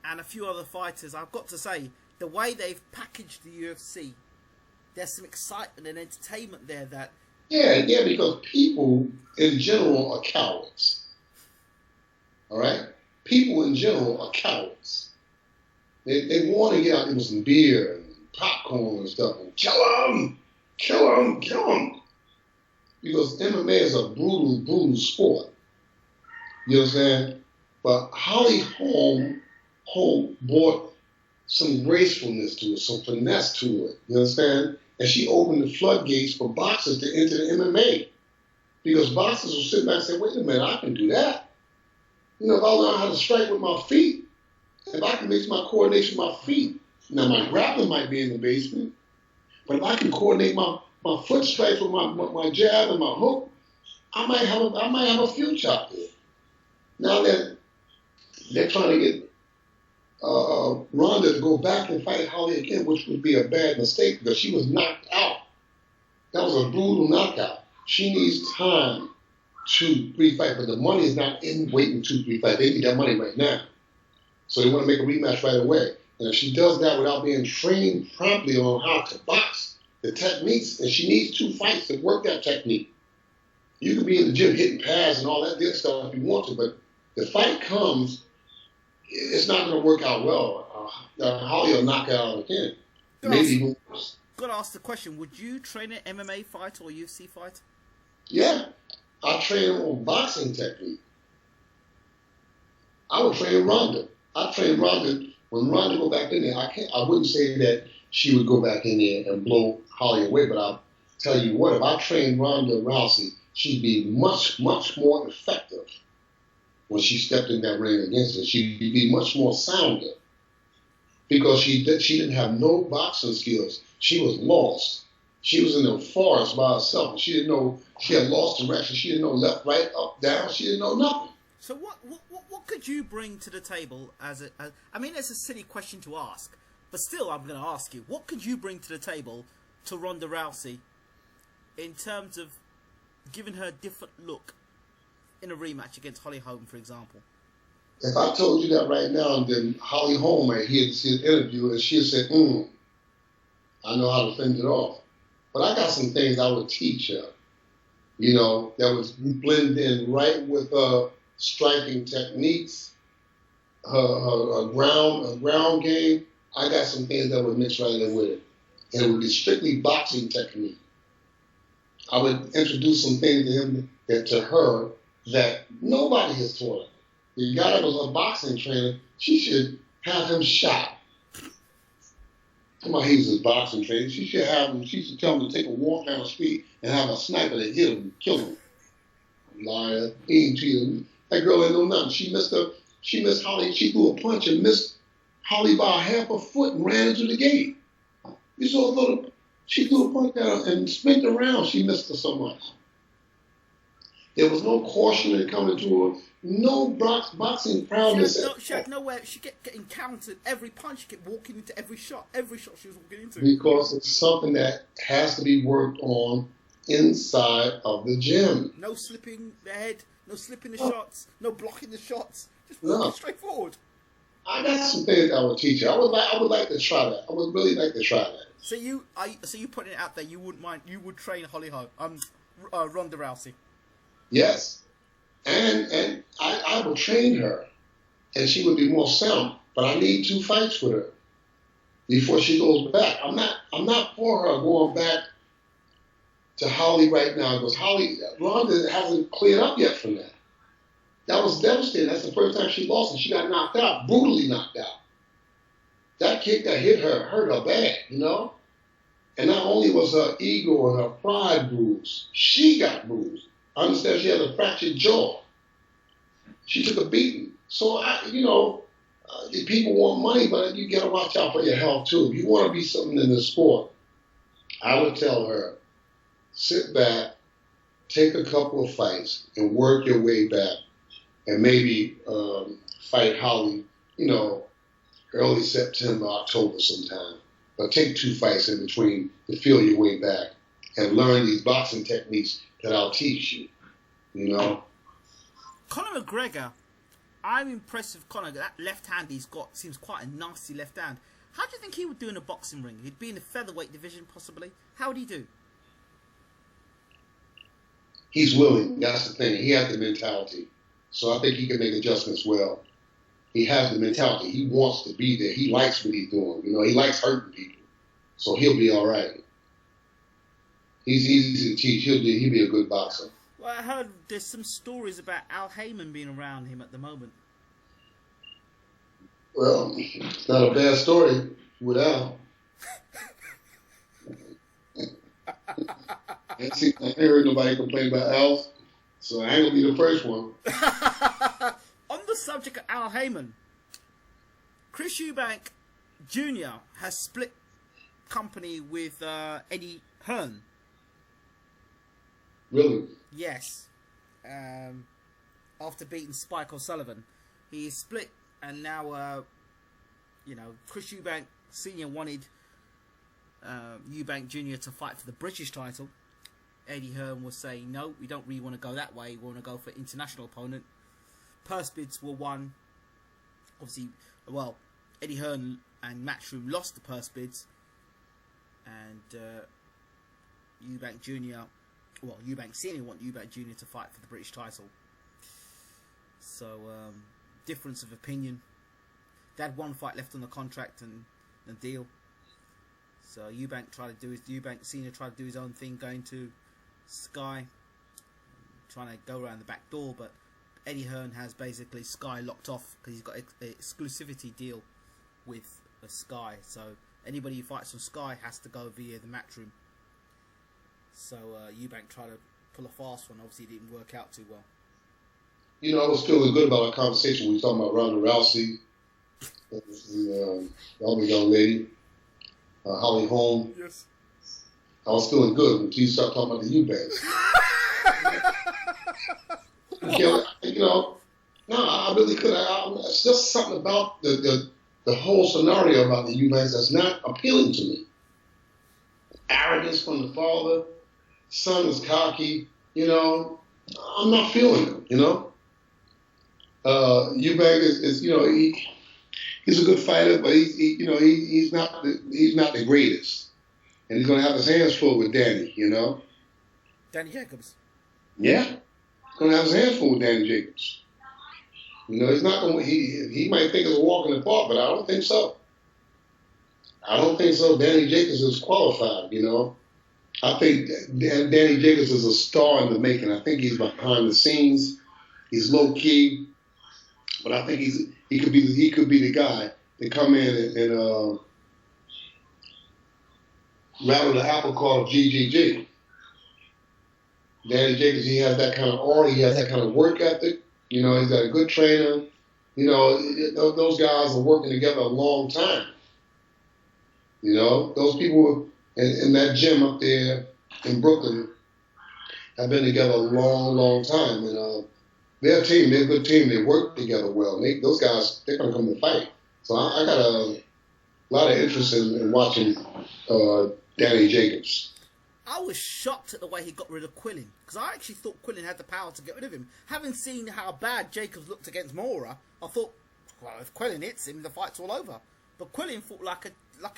and a few other fighters, I've got to say, the way they've packaged the UFC, there's some excitement and entertainment there that... Yeah, because people in general are cowards. All right? People in general are cowards. They want to get out there with some beer and popcorn and stuff and kill them! Because MMA is a brutal sport. You understand? But Holly Holm brought some gracefulness to it, some finesse to it. You understand? And she opened the floodgates for boxers to enter the MMA. Because boxers will sit back and say, wait a minute, I can do that. You know, if I learn how to strike with my feet, if I can mix my coordination with my feet, now my grappling might be in the basement, but if I can coordinate my foot strikes with my jab and my hook, I might have a future out there. Now they're trying to get Ronda to go back and fight Holly again, which would be a bad mistake because she was knocked out. That was a brutal knockout. She needs time to refight, but the money is not in waiting 2-3 fights. They need that money right now. So they want to make a rematch right away. And if she does that without being trained promptly on how to box, the techniques, and she needs 2 fights to work that technique. You can be in the gym hitting pads and all that good stuff if you want to, but the fight comes it's not going to work out well. Holly will knock her out again. Maybe even worse. Got to ask the question: would you train an MMA fight or UFC fight? Yeah, I train on boxing technique. I would train Ronda. I train Ronda. When Ronda go back in there, I wouldn't say that she would go back in there and blow Holly away, but I'll tell you what, if I trained Ronda Rousey, she'd be much, much more effective when she stepped in that ring against her. She'd be much more sounder because she didn't have no boxing skills. She was lost. She was in the forest by herself. She didn't know, she had lost direction. She didn't know left, right, up, down. She didn't know nothing. So what could you bring to the table I mean, it's a silly question to ask, but still I'm going to ask you, what could you bring to the table to Ronda Rousey in terms of giving her a different look in a rematch against Holly Holm, for example? If I told you that right now, and then Holly Holm might hear this interview and she'd say, I know how to fend it off. But I got some things I would teach her, you know, that would blend in right with her striking techniques, her ground game. I got some things that would mix right in with it. And it would be strictly boxing technique. I would introduce some things to her that nobody has taught her. The guy that was a boxing trainer, she should have him shot. Come on, he was a boxing trainer. She should tell him to take a walk down the street and have a sniper that hit him and kill him. Liar. He ain't cheating. That girl ain't know nothing. She missed Holly. She threw a punch and missed Holly by half a foot and ran into the gate. You saw she threw a punch at her and spent around. She missed her so much. There was no caution coming to her. No boxing prowess. She had nowhere. She kept getting countered every punch. She kept walking into every shot. Every shot she was walking into. Because it's something that has to be worked on inside of the gym. No slipping the head. No slipping the shots. No blocking the shots. Just walking straight forward. I got some things I would teach you. I would like to try that. I would really like to try that. So you putting it out there? You wouldn't mind? You would train Holly Holm, Ronda Rousey? Yes, and I would train her, and she would be more sound. But I need 2 fights with her before she goes back. I'm not for her going back to Holly right now because Ronda hasn't cleared up yet from that. That was devastating. That's the first time she lost, and she got knocked out, brutally knocked out. That kick that hit her hurt her bad, you know? And not only was her ego and her pride bruised, she got bruised. I understand she had a fractured jaw. She took a beating. So, people want money, but you got to watch out for your health, too. If you want to be something in the sport, I would tell her, sit back, take a couple of fights, and work your way back, and maybe fight Holly, early September, October sometime. But take 2 fights in between to feel your way back and learn these boxing techniques that I'll teach you, Conor McGregor, I'm impressed with Conor. That left hand he's got seems quite a nasty left hand. How do you think he would do in a boxing ring? He'd be in the featherweight division possibly. How would he do? He's willing. That's the thing. He has the mentality. So I think he can make adjustments well. He has the mentality. He wants to be there. He likes what he's doing. He likes hurting people. So he'll be all right. He's easy to teach. He'll be a good boxer. Well, I heard there's some stories about Al Heyman being around him at the moment. Well, it's not a bad story with Al. I ain't heard nobody complain about Al, so I ain't gonna be the first one. On the subject of Al Heyman, Chris Eubank Jr. has split company with Eddie Hearn. Really? Yes. After beating Spike O'Sullivan, he is split, and now Chris Eubank Sr. wanted Eubank Jr. to fight for the British title. Eddie Hearn was saying, no, we don't really want to go that way. We want to go for international opponent. Purse bids were won. Obviously, Eddie Hearn and Matchroom lost the purse bids. And Eubank Jr. Eubank Sr. want Eubank Jr. to fight for the British title. So, difference of opinion. They had one fight left on the contract and the deal. So Eubank Senior tried to do his own thing, going to Sky, trying to go around the back door, but Eddie Hearn has basically Sky locked off because he's got an exclusivity deal with Sky. So anybody who fights on Sky has to go via the Matchroom. So Eubank tried to pull a fast one. Obviously, it didn't work out too well. You know, I was feeling good about our conversation. We were talking about Ronda Rousey, the other young lady, Holly Holm. Yes. I was feeling good until you started talking about the Eubanks. No, I really could. It's just something about the whole scenario about the Eubanks that's not appealing to me. Arrogance from the father, son is cocky. I'm not feeling it. Eubank is he's a good fighter, but he's not the greatest, and he's gonna have his hands full with Danny. Danny Jacobs. Yeah, he's gonna have his hands full with Danny Jacobs. He's not gonna. He might think it's a walk in the park, but I don't think so. Danny Jacobs is qualified. I think Danny Jacobs is a star in the making. I think he's behind the scenes. He's low key, but I think he could be the guy to come in and rattle the apple cart of GGG. Danny Jacobs, he has that kind of aura. He has that kind of work ethic. He's got a good trainer. Those guys are working together a long time. Those people in that gym up there in Brooklyn have been together a long, long time. And they're a team. They're a good team. They work together well. Those guys, they're going to come to fight. So I got a lot of interest in watching Danny Jacobs. I was shocked at the way he got rid of Quillin, because I actually thought Quillin had the power to get rid of him. Having seen how bad Jacobs looked against Mora, I thought, well, if Quillin hits him, the fight's all over. But Quillin fought like a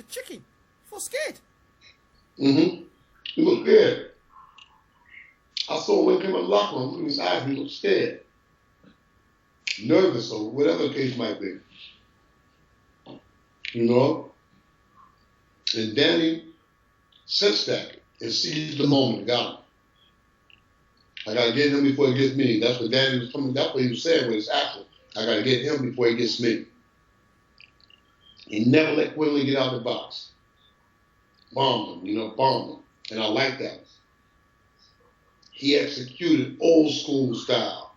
chicken. He fought scared. Mm-hmm. He looked scared. I saw when he came up lock on him in his eyes, he looked scared. Nervous or whatever the case might be. And Danny sensed that and seized the moment and got him. I got to get him before he gets me. That's what Danny was coming. That's what he was saying with his action. I got to get him before he gets me. He never let Quinlan get out of the box. Bombed him, bombed him. And I like that. He executed old school style.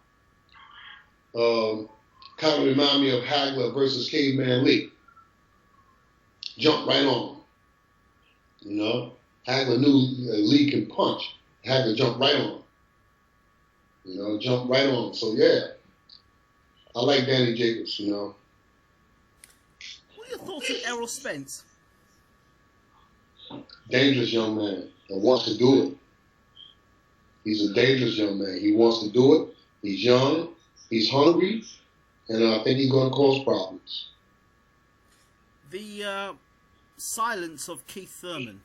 Kind of remind me of Hagler versus Caveman Lee. Jumped right on him. Hagler knew Lee can punch. Hagler jumped right on him. Jumped right on him. So, yeah. I like Danny Jacobs, What are your thoughts on Errol Spence? Dangerous young man that wants to do it. He's a dangerous young man. He wants to do it. He's young. He's hungry. And I think he's going to cause problems. The silence of Keith Thurman.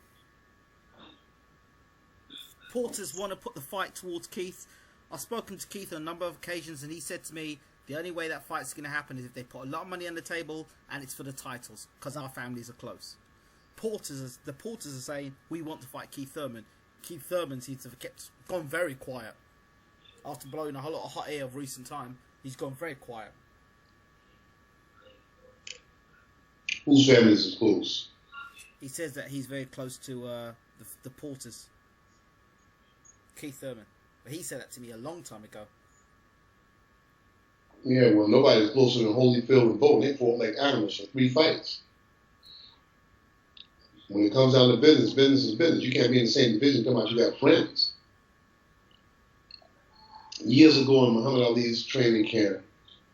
Porters want to put the fight towards Keith. I've spoken to Keith on a number of occasions, and he said to me, the only way that fight's going to happen is if they put a lot of money on the table and it's for the titles, because our families are close. The Porters are saying, we want to fight Keith Thurman. Keith Thurman seems to have gone very quiet. After blowing a whole lot of hot air of recent time, he's gone very quiet. Whose family is close? He says that he's very close to the Porters. Keith Thurman. But he said that to me a long time ago. Yeah, well, nobody's closer than Holyfield and Bo. They fought like animals for 3 fights. When it comes down to business, business is business. You can't be in the same division talking about you got friends. Years ago in Muhammad Ali's training camp,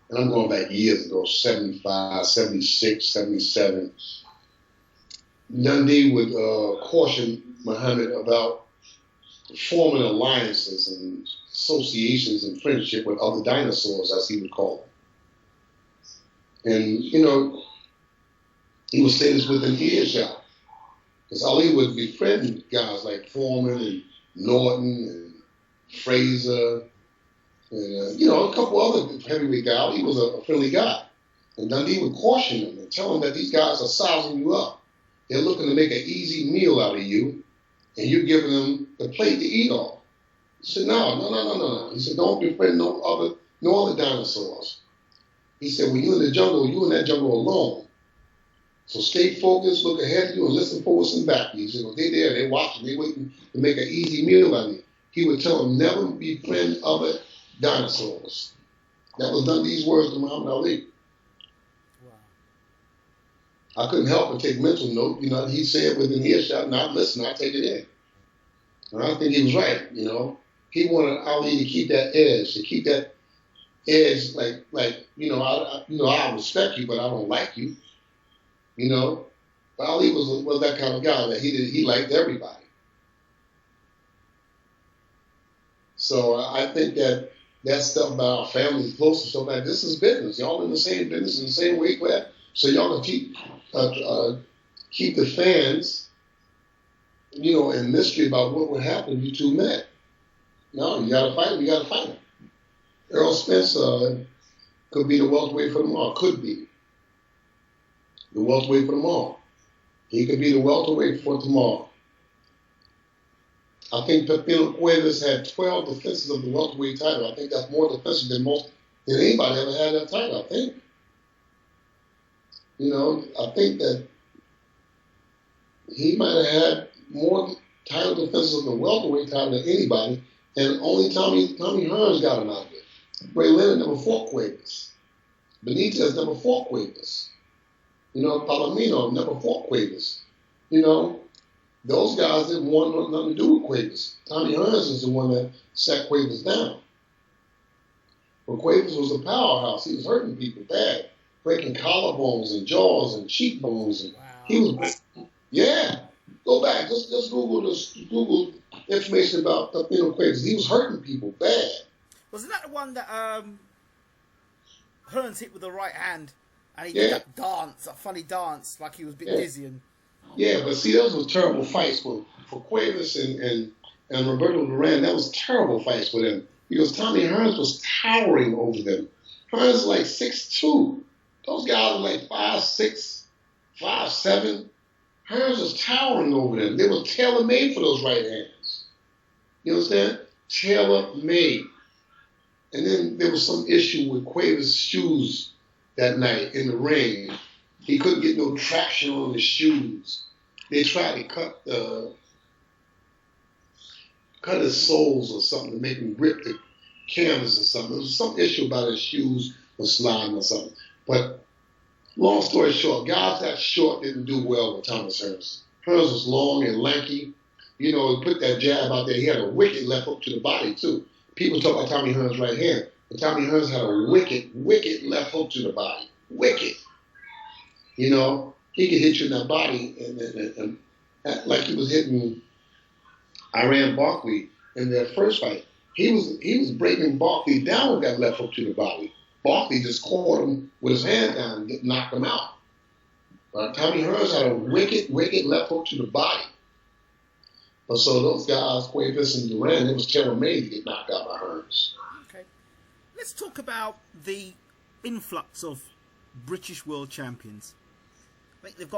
and I'm going back years ago, 75, 76, 77, Dundee would caution Muhammad about forming alliances and associations and friendship with other dinosaurs, as he would call them. And, he would say this within earshot. Because Ali would befriend guys like Foreman and Norton and Fraser and, a couple other heavyweight guys. Ali was a friendly guy. And Dundee would caution them and tell them that these guys are sizing you up. They're looking to make an easy meal out of you, and you're giving them the plate to eat off. He said, no. He said, don't befriend no other dinosaurs. He said, when you're in the jungle, you're in that jungle alone. So stay focused, look ahead of you, and listen for what's in back of you. He said, well, they're there, they're watching, they're waiting to make an easy meal out of you. He would tell them, never befriend other dinosaurs. That was Dundee's words to Muhammad Ali. Wow. I couldn't help but take mental note. You know, he said within earshot, and I'd listen, I'd take it in. And I think he was right, you know. He wanted Ali to keep that edge, like I respect you, but I don't like you, you know. But Ali was that kind of guy that he liked everybody. So I think that stuff about our families close and stuff like this is business. Y'all in the same business in the same weight class, so y'all can keep the fans, you know, in mystery about what would happen if you two met. No, you gotta fight. You gotta fight him. Errol Spence could be the welterweight for them all. Could be the welterweight for them all. He could be the welterweight for tomorrow. I think Pepino Cuevas had 12 defenses of the welterweight title. I think that's more defenses than anybody ever had that title. I think. You know, I think that he might have had more title defenses of the welterweight title than anybody, and only Tommy Hearns got him out there. Ray Leonard never fought Cuevas. Benitez never fought Cuevas. You know, Palomino never fought Cuevas. You know, those guys didn't want nothing to do with Cuevas. Tommy Hearns is the one that sat Cuevas down. But Cuevas was a powerhouse. He was hurting people bad, breaking collarbones and jaws and cheekbones. And wow. He was, yeah. Go back. Just Google information about Pepino Cuevas. He was hurting people bad. Wasn't that the one that Hearns hit with the right hand, and he did that dance, a funny dance, like he was a bit dizzy? Yeah, but see, those were terrible fights for Cuevas and Roberto Duran. That was terrible fights for them because Tommy Hearns was towering over them. Hearns was like 6'2". Those guys were like 5'6", 5'7". Hearns was towering over them. They were tailor-made for those right hands. You understand? Tailor-made. And then there was some issue with Cuevas' shoes that night in the ring. He couldn't get no traction on his shoes. They tried to cut his soles or something to make him grip the canvas or something. There was some issue about his shoes was sliding or something. But long story short, guys that short didn't do well with Thomas Hearns. Hearns was long and lanky. You know, he put that jab out there. He had a wicked left hook to the body, too. People talk about Tommy Hearns' right hand, but Tommy Hearns had a wicked left hook to the body. Wicked. You know, he could hit you in that body and like he was hitting Iran Barkley in their first fight. He was breaking Barkley down with that left hook to the body. Barkley just caught him with his hand down and knocked him out. Tommy Hearns had a wicked left hook to the body. But so those guys, Cuevas and Duran, it was tailor-made to get knocked out by Hearns. Okay. Let's talk about the influx of British world champions. I think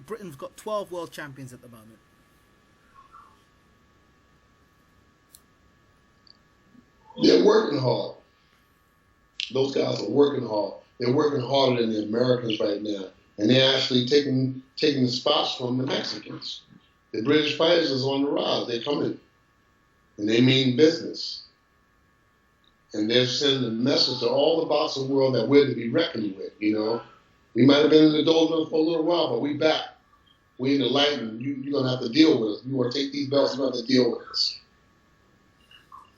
Britain's got 12 world champions at the moment. They're working hard. Those guys are working hard. They're working harder than the Americans right now. And they're actually taking the spots from the Mexicans. The British fighters is on the rise. They're coming. And they mean business. And they're sending a message to all the boxing world that we're to be reckoned with, you know. We might have been in the doldrums for a little while, but we back. We in the light, and you're going to have to deal with us. You want to take these belts, you're going to have to deal with us.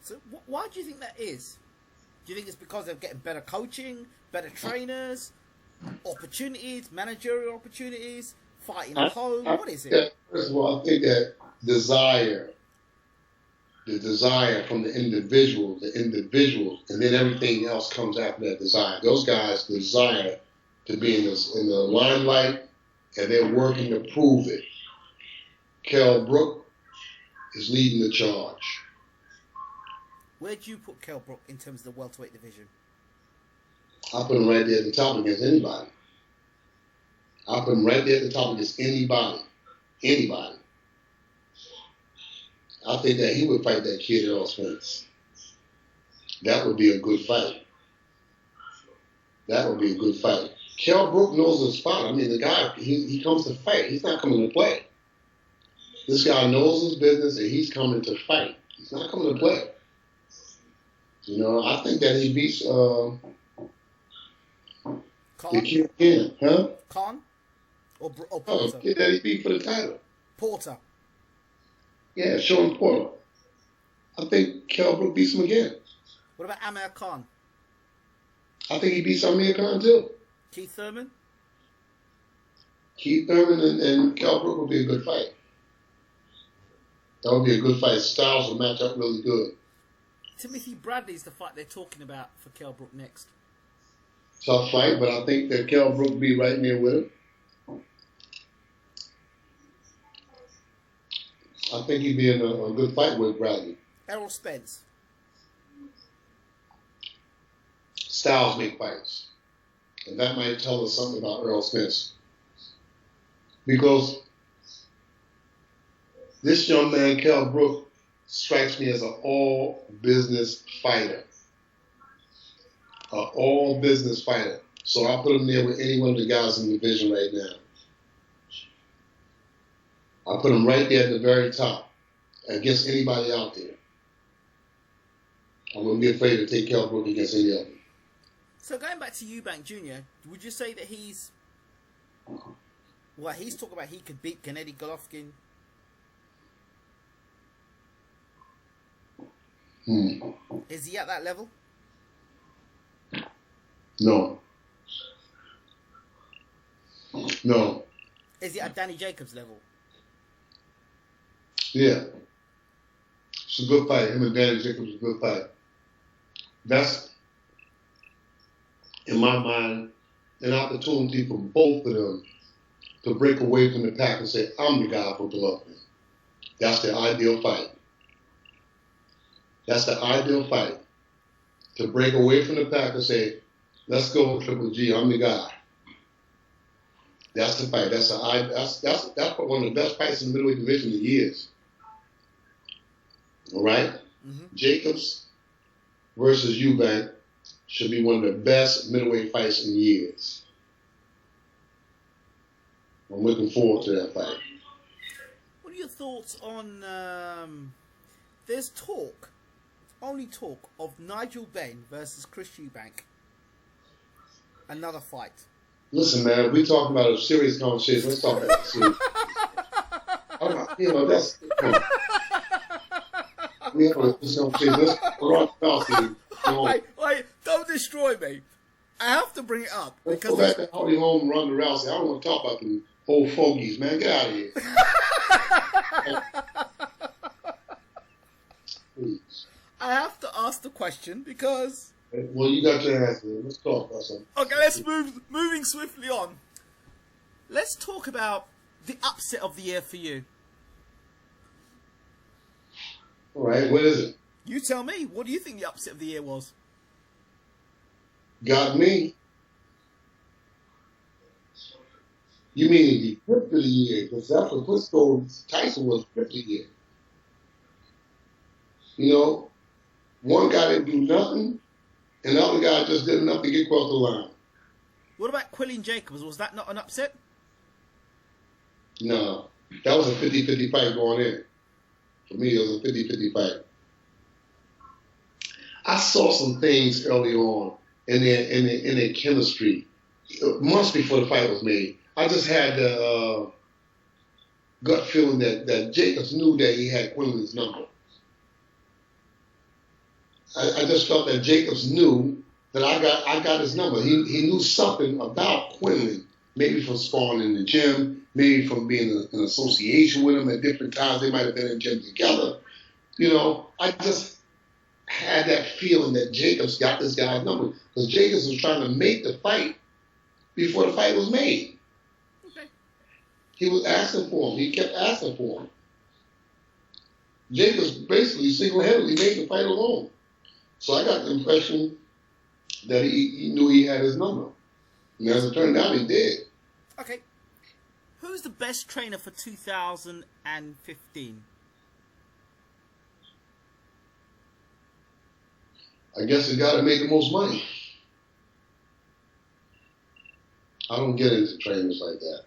So why do you think that is? Do you think it's because they're getting better coaching, better trainers, opportunities, managerial opportunities, fighting at home? What is it? First of all, I think that the desire from the individuals, and then everything else comes after that desire. Those guys desire to be in the limelight, and they're working to prove it. Kell Brook is leading the charge. Where do you put Kell Brook in terms of the welterweight division? I put him right there at the top against anybody. I put him right there at the top against anybody. Anybody. I think that he would fight that kid Earl Spence. That would be a good fight. That would be a good fight. Kell Brook knows his spot. I mean, the guy, he comes to fight. He's not coming to play. This guy knows his business, and he's coming to fight. He's not coming to play. You know, I think that he beats the kid again. Huh? Khan? Or Porter? Oh, kid that he beat for the title. Porter. Yeah, Sean Porter. I think Kell Brook beats him again. What about Amir Khan? I think he beats Amir Khan too. Keith Thurman? Keith Thurman and Kell Brook would be a good fight. That would be a good fight. Styles will match up really good. Timothy Bradley's the fight they're talking about for Kell Brook next. Tough fight, but I think that Kell Brook will be right there with him. I think he'd be in a good fight with Bradley. Errol Spence. Styles make fights. And that might tell us something about Errol Spence. Because this young man, Kell Brook, strikes me as an all-business fighter. An all-business fighter. So I put him there with any one of the guys in the division right now. I put him right there at the very top against anybody out there. I wouldn't be afraid to take Kell Brook against any of them. So going back to Eubank Jr., would you say that he's... Well, he's talking about he could beat Gennady Golovkin. Is he at that level? No. No. Is he at Danny Jacobs' level? Yeah. It's a good fight. Him and Danny Jacobs is a good fight. That's, in my mind, an opportunity for both of them to break away from the pack and say, I'm the guy for Golovkin. That's the ideal fight. That's the ideal fight. To break away from the pack and say, let's go with Triple G, I'm the guy. That's the fight. That's one of the best fights in the middleweight division in years. All right? Mm-hmm. Jacobs versus Eubank should be one of the best middleweight fights in years. I'm looking forward to that fight. What are your thoughts on... there's talk, only talk, of Nigel Benn versus Chris Eubank. Another fight. Listen, man, we're talking about a serious conversation. Let's talk about it serious. You know, that's... We have a conversation. Wait, don't destroy me. I have to bring it up. Let's go back to Howdy Home and Ronda Rousey. I don't want to talk about them old fogies, man. Get out of here. Please. I have to ask the question because... Well, you got your answer. Let's talk about something. Okay, let's moving swiftly on. Let's talk about the upset of the year for you. All right, what is it? You tell me. What do you think the upset of the year was? Got me. You mean the grip of the year? Because that's what Klitschko Tyson was, grip of the year. You know, one guy didn't do nothing, and the other guy just did enough to get across the line. What about Quillian Jacobs? Was that not an upset? No. That was a 50-50 fight going in. For me, it was a 50-50 fight. I saw some things early on in their chemistry, months before the fight was made. I just had the gut feeling that Jacobs knew that he had Quinlan's number. I just felt that Jacobs knew that I got his number. He knew something about Quinlan, maybe from sparring in the gym, maybe from being in association with him at different times. They might have been in gym together. You know, I just had that feeling that Jacobs got this guy's number because Jacobs was trying to make the fight before the fight was made. Okay. He was asking for him. He kept asking for him. Jacobs basically single-handedly made the fight alone. So I got the impression that he knew he had his number. And as it turned out, he did. Okay. Who's the best trainer for 2015? I guess the guy that made the most money. I don't get into trainers like that.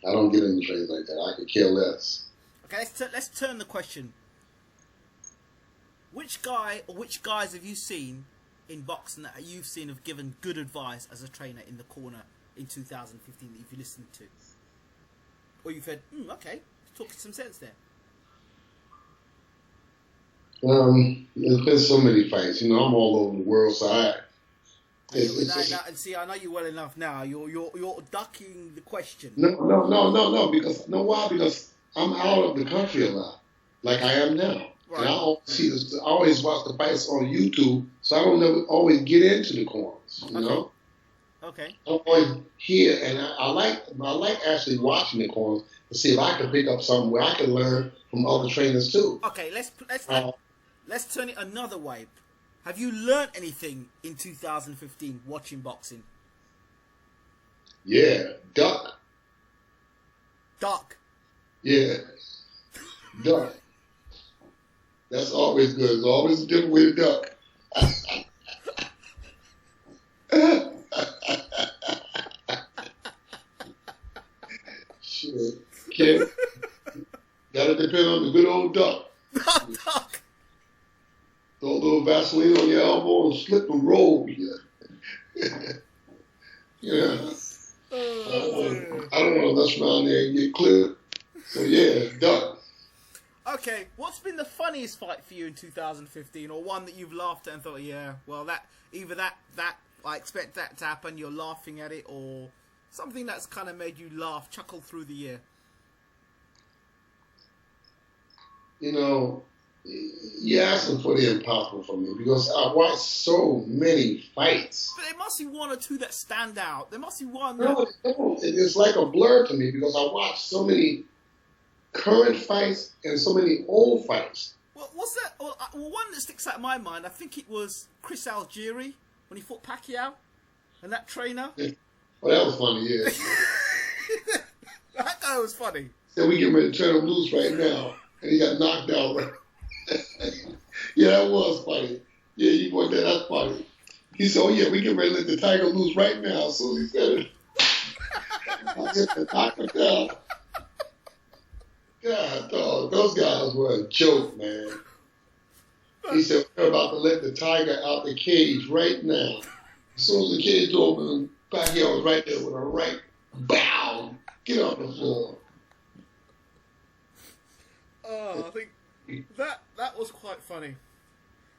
I don't get into trainers like that. I could care less. Okay, let's turn the question. Which guy or which guys have you seen in boxing that you've seen have given good advice as a trainer in the corner in 2015 that you've listened to? Or you've heard, okay, talking some sense there. There's been so many fights. I'm all over the world, so I know you well enough now. You're ducking the question. No. Because Because I'm out of the country a lot, like I am now. Right. And I always watch the fights on YouTube, so I don't never always get into the corners. You know. Okay. I'm always here, and I like actually watching the corners to see if I can pick up something where I can learn from other trainers too. Okay, let's turn it another way. Have you learned anything in 2015 watching boxing? Yeah, duck. Duck. Yeah, duck. That's always good. It's always a different way to duck. Shit. Kid. Gotta depend on the good old duck. Duck. Throw a little Vaseline on your elbow and slip and roll. Yeah. Yeah. I don't want to mess around there and get clipped. So yeah, duck. Okay, what's been the funniest fight for you in 2015, or one that you've laughed at and thought, yeah, well, that I expect that to happen, you're laughing at it, or something that's kind of made you laugh, chuckle through the year? You're asking for the impossible for me because I watched so many fights. But there must be one or two that stand out. There must be one. No, it's like a blur to me because I watched so many current fights and so many old fights. Well, what's that? Well, one that sticks out in my mind, I think it was Chris Algieri when he fought Pacquiao, and that trainer. Yeah. Well, that was funny, yeah. That guy was funny. So we getting ready to turn him loose right now, and he got knocked out. Right? Yeah, that was funny. Yeah, you want that? That's funny. He said, "Oh yeah, we getting ready to let the tiger loose right now." So he said it. I just knocked him down. God, dog, those guys were a joke, man. He said, "We're about to let the tiger out the cage right now." As soon as the cage opened, Pacquiao was right there with a right bow. Get on the floor. Oh, I think that was quite funny.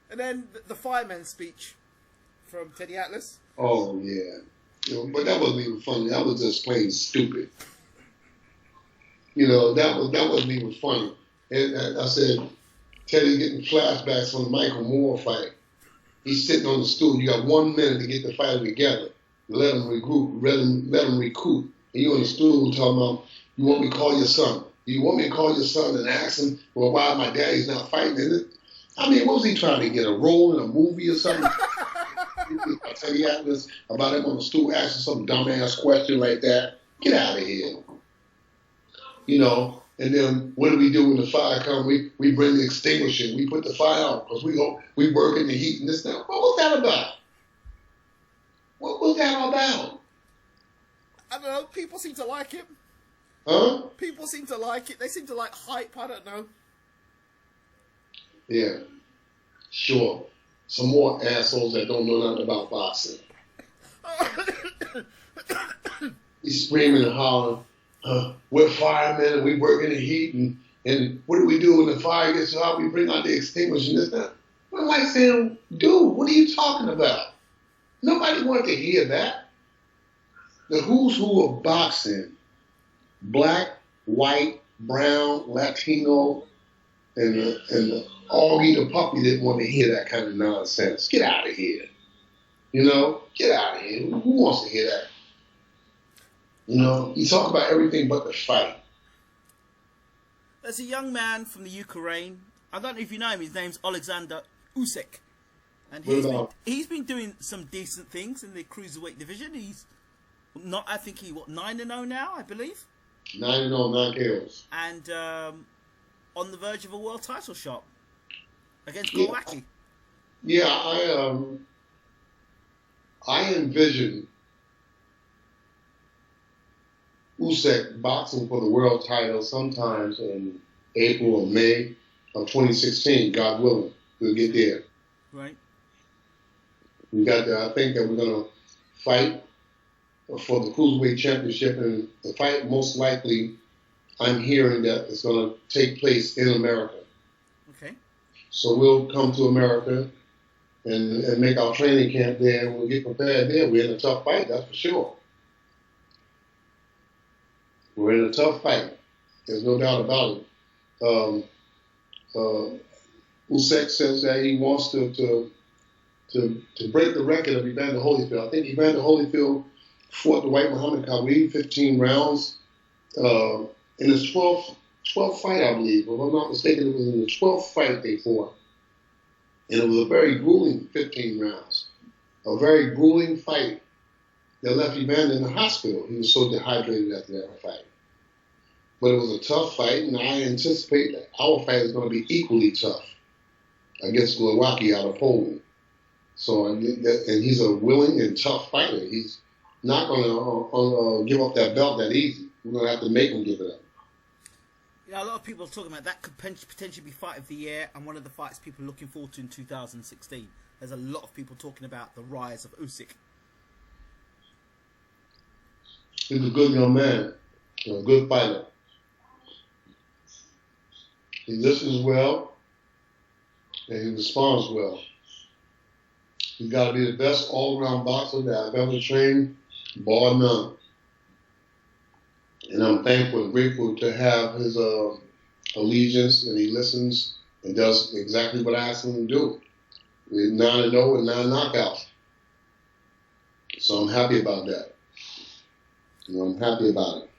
And then the fireman speech from Teddy Atlas. Oh yeah, but that wasn't even funny. That was just plain stupid. That wasn't even funny. And I said, Teddy getting flashbacks from the Michael Moore fight. He's sitting on the stool. You got 1 minute to get the fighter together. Let him regroup. Let him recoup. And you on the stool talking about, you want me to call your son? You want me to call your son and ask him, well, why my daddy's not fighting in it? I mean, what was he trying to get, a role in a movie or something? I tell you about him on the stool asking some dumbass question like that. Get out of here. And then what do we do when the fire comes? We bring the extinguisher. We put the fire out because we work in the heat and this now. What was that about? What was that all about? I don't know. People seem to like it. Huh? People seem to like it. They seem to like hype. I don't know. Yeah. Sure. Some more assholes that don't know nothing about boxing. He's screaming and hollering. We're firemen and we work in the heat and what do we do when the fire gets out? We bring out the extinguisher and this that. What am I saying? Dude, what are you talking about? Nobody wanted to hear that. The who's who of boxing, black, white, brown, Latino, and the Augie the puppy didn't want to hear that kind of nonsense. Get out of here. Get out of here. Who wants to hear that? You talk about everything but the fight. There's a young man from the Ukraine. I don't know if you know him. His name's Alexander Usyk. And What he's been doing some decent things in the cruiserweight division. He's not, I think 9-0 now, I believe. 9-0, 9 KOs. And on the verge of a world title shot against Yeah. Glowacki. Yeah, I envision Usyk boxing for the world title sometimes in April or May of 2016, God willing. We'll get there. Right. We got there. I think that we're going to fight for the Cruiserweight Championship, and the fight most likely, I'm hearing that it's going to take place in America. Okay. So we'll come to America and make our training camp there, and we'll get prepared there. We're in a tough fight, that's for sure. We're in a tough fight. There's no doubt about it. Usyk says that he wants to break the record of Evander Holyfield. I think Evander Holyfield fought the White Muhammad Khabib 15 rounds in his 12th fight, I believe. If I'm not mistaken, it was in the 12th fight they fought. And it was a very grueling 15 rounds. A very grueling fight that left Evander in the hospital. He was so dehydrated after that fight. But it was a tough fight, and I anticipate that our fight is going to be equally tough against Glowacki out of Poland. So, and he's a willing and tough fighter. He's not going to give up that belt that easy. We're going to have to make him give it up. Yeah, a lot of people are talking about that could potentially be fight of the year and one of the fights people are looking forward to in 2016. There's a lot of people talking about the rise of Usyk. He's a good young man, a good fighter. He listens well, and he responds well. He's got to be the best all-around boxer that I've ever trained, bar none. And I'm thankful and grateful to have his allegiance, and he listens and does exactly what I ask him to do. We're 9-0 and 9 knockouts. So I'm happy about that. I'm happy about it.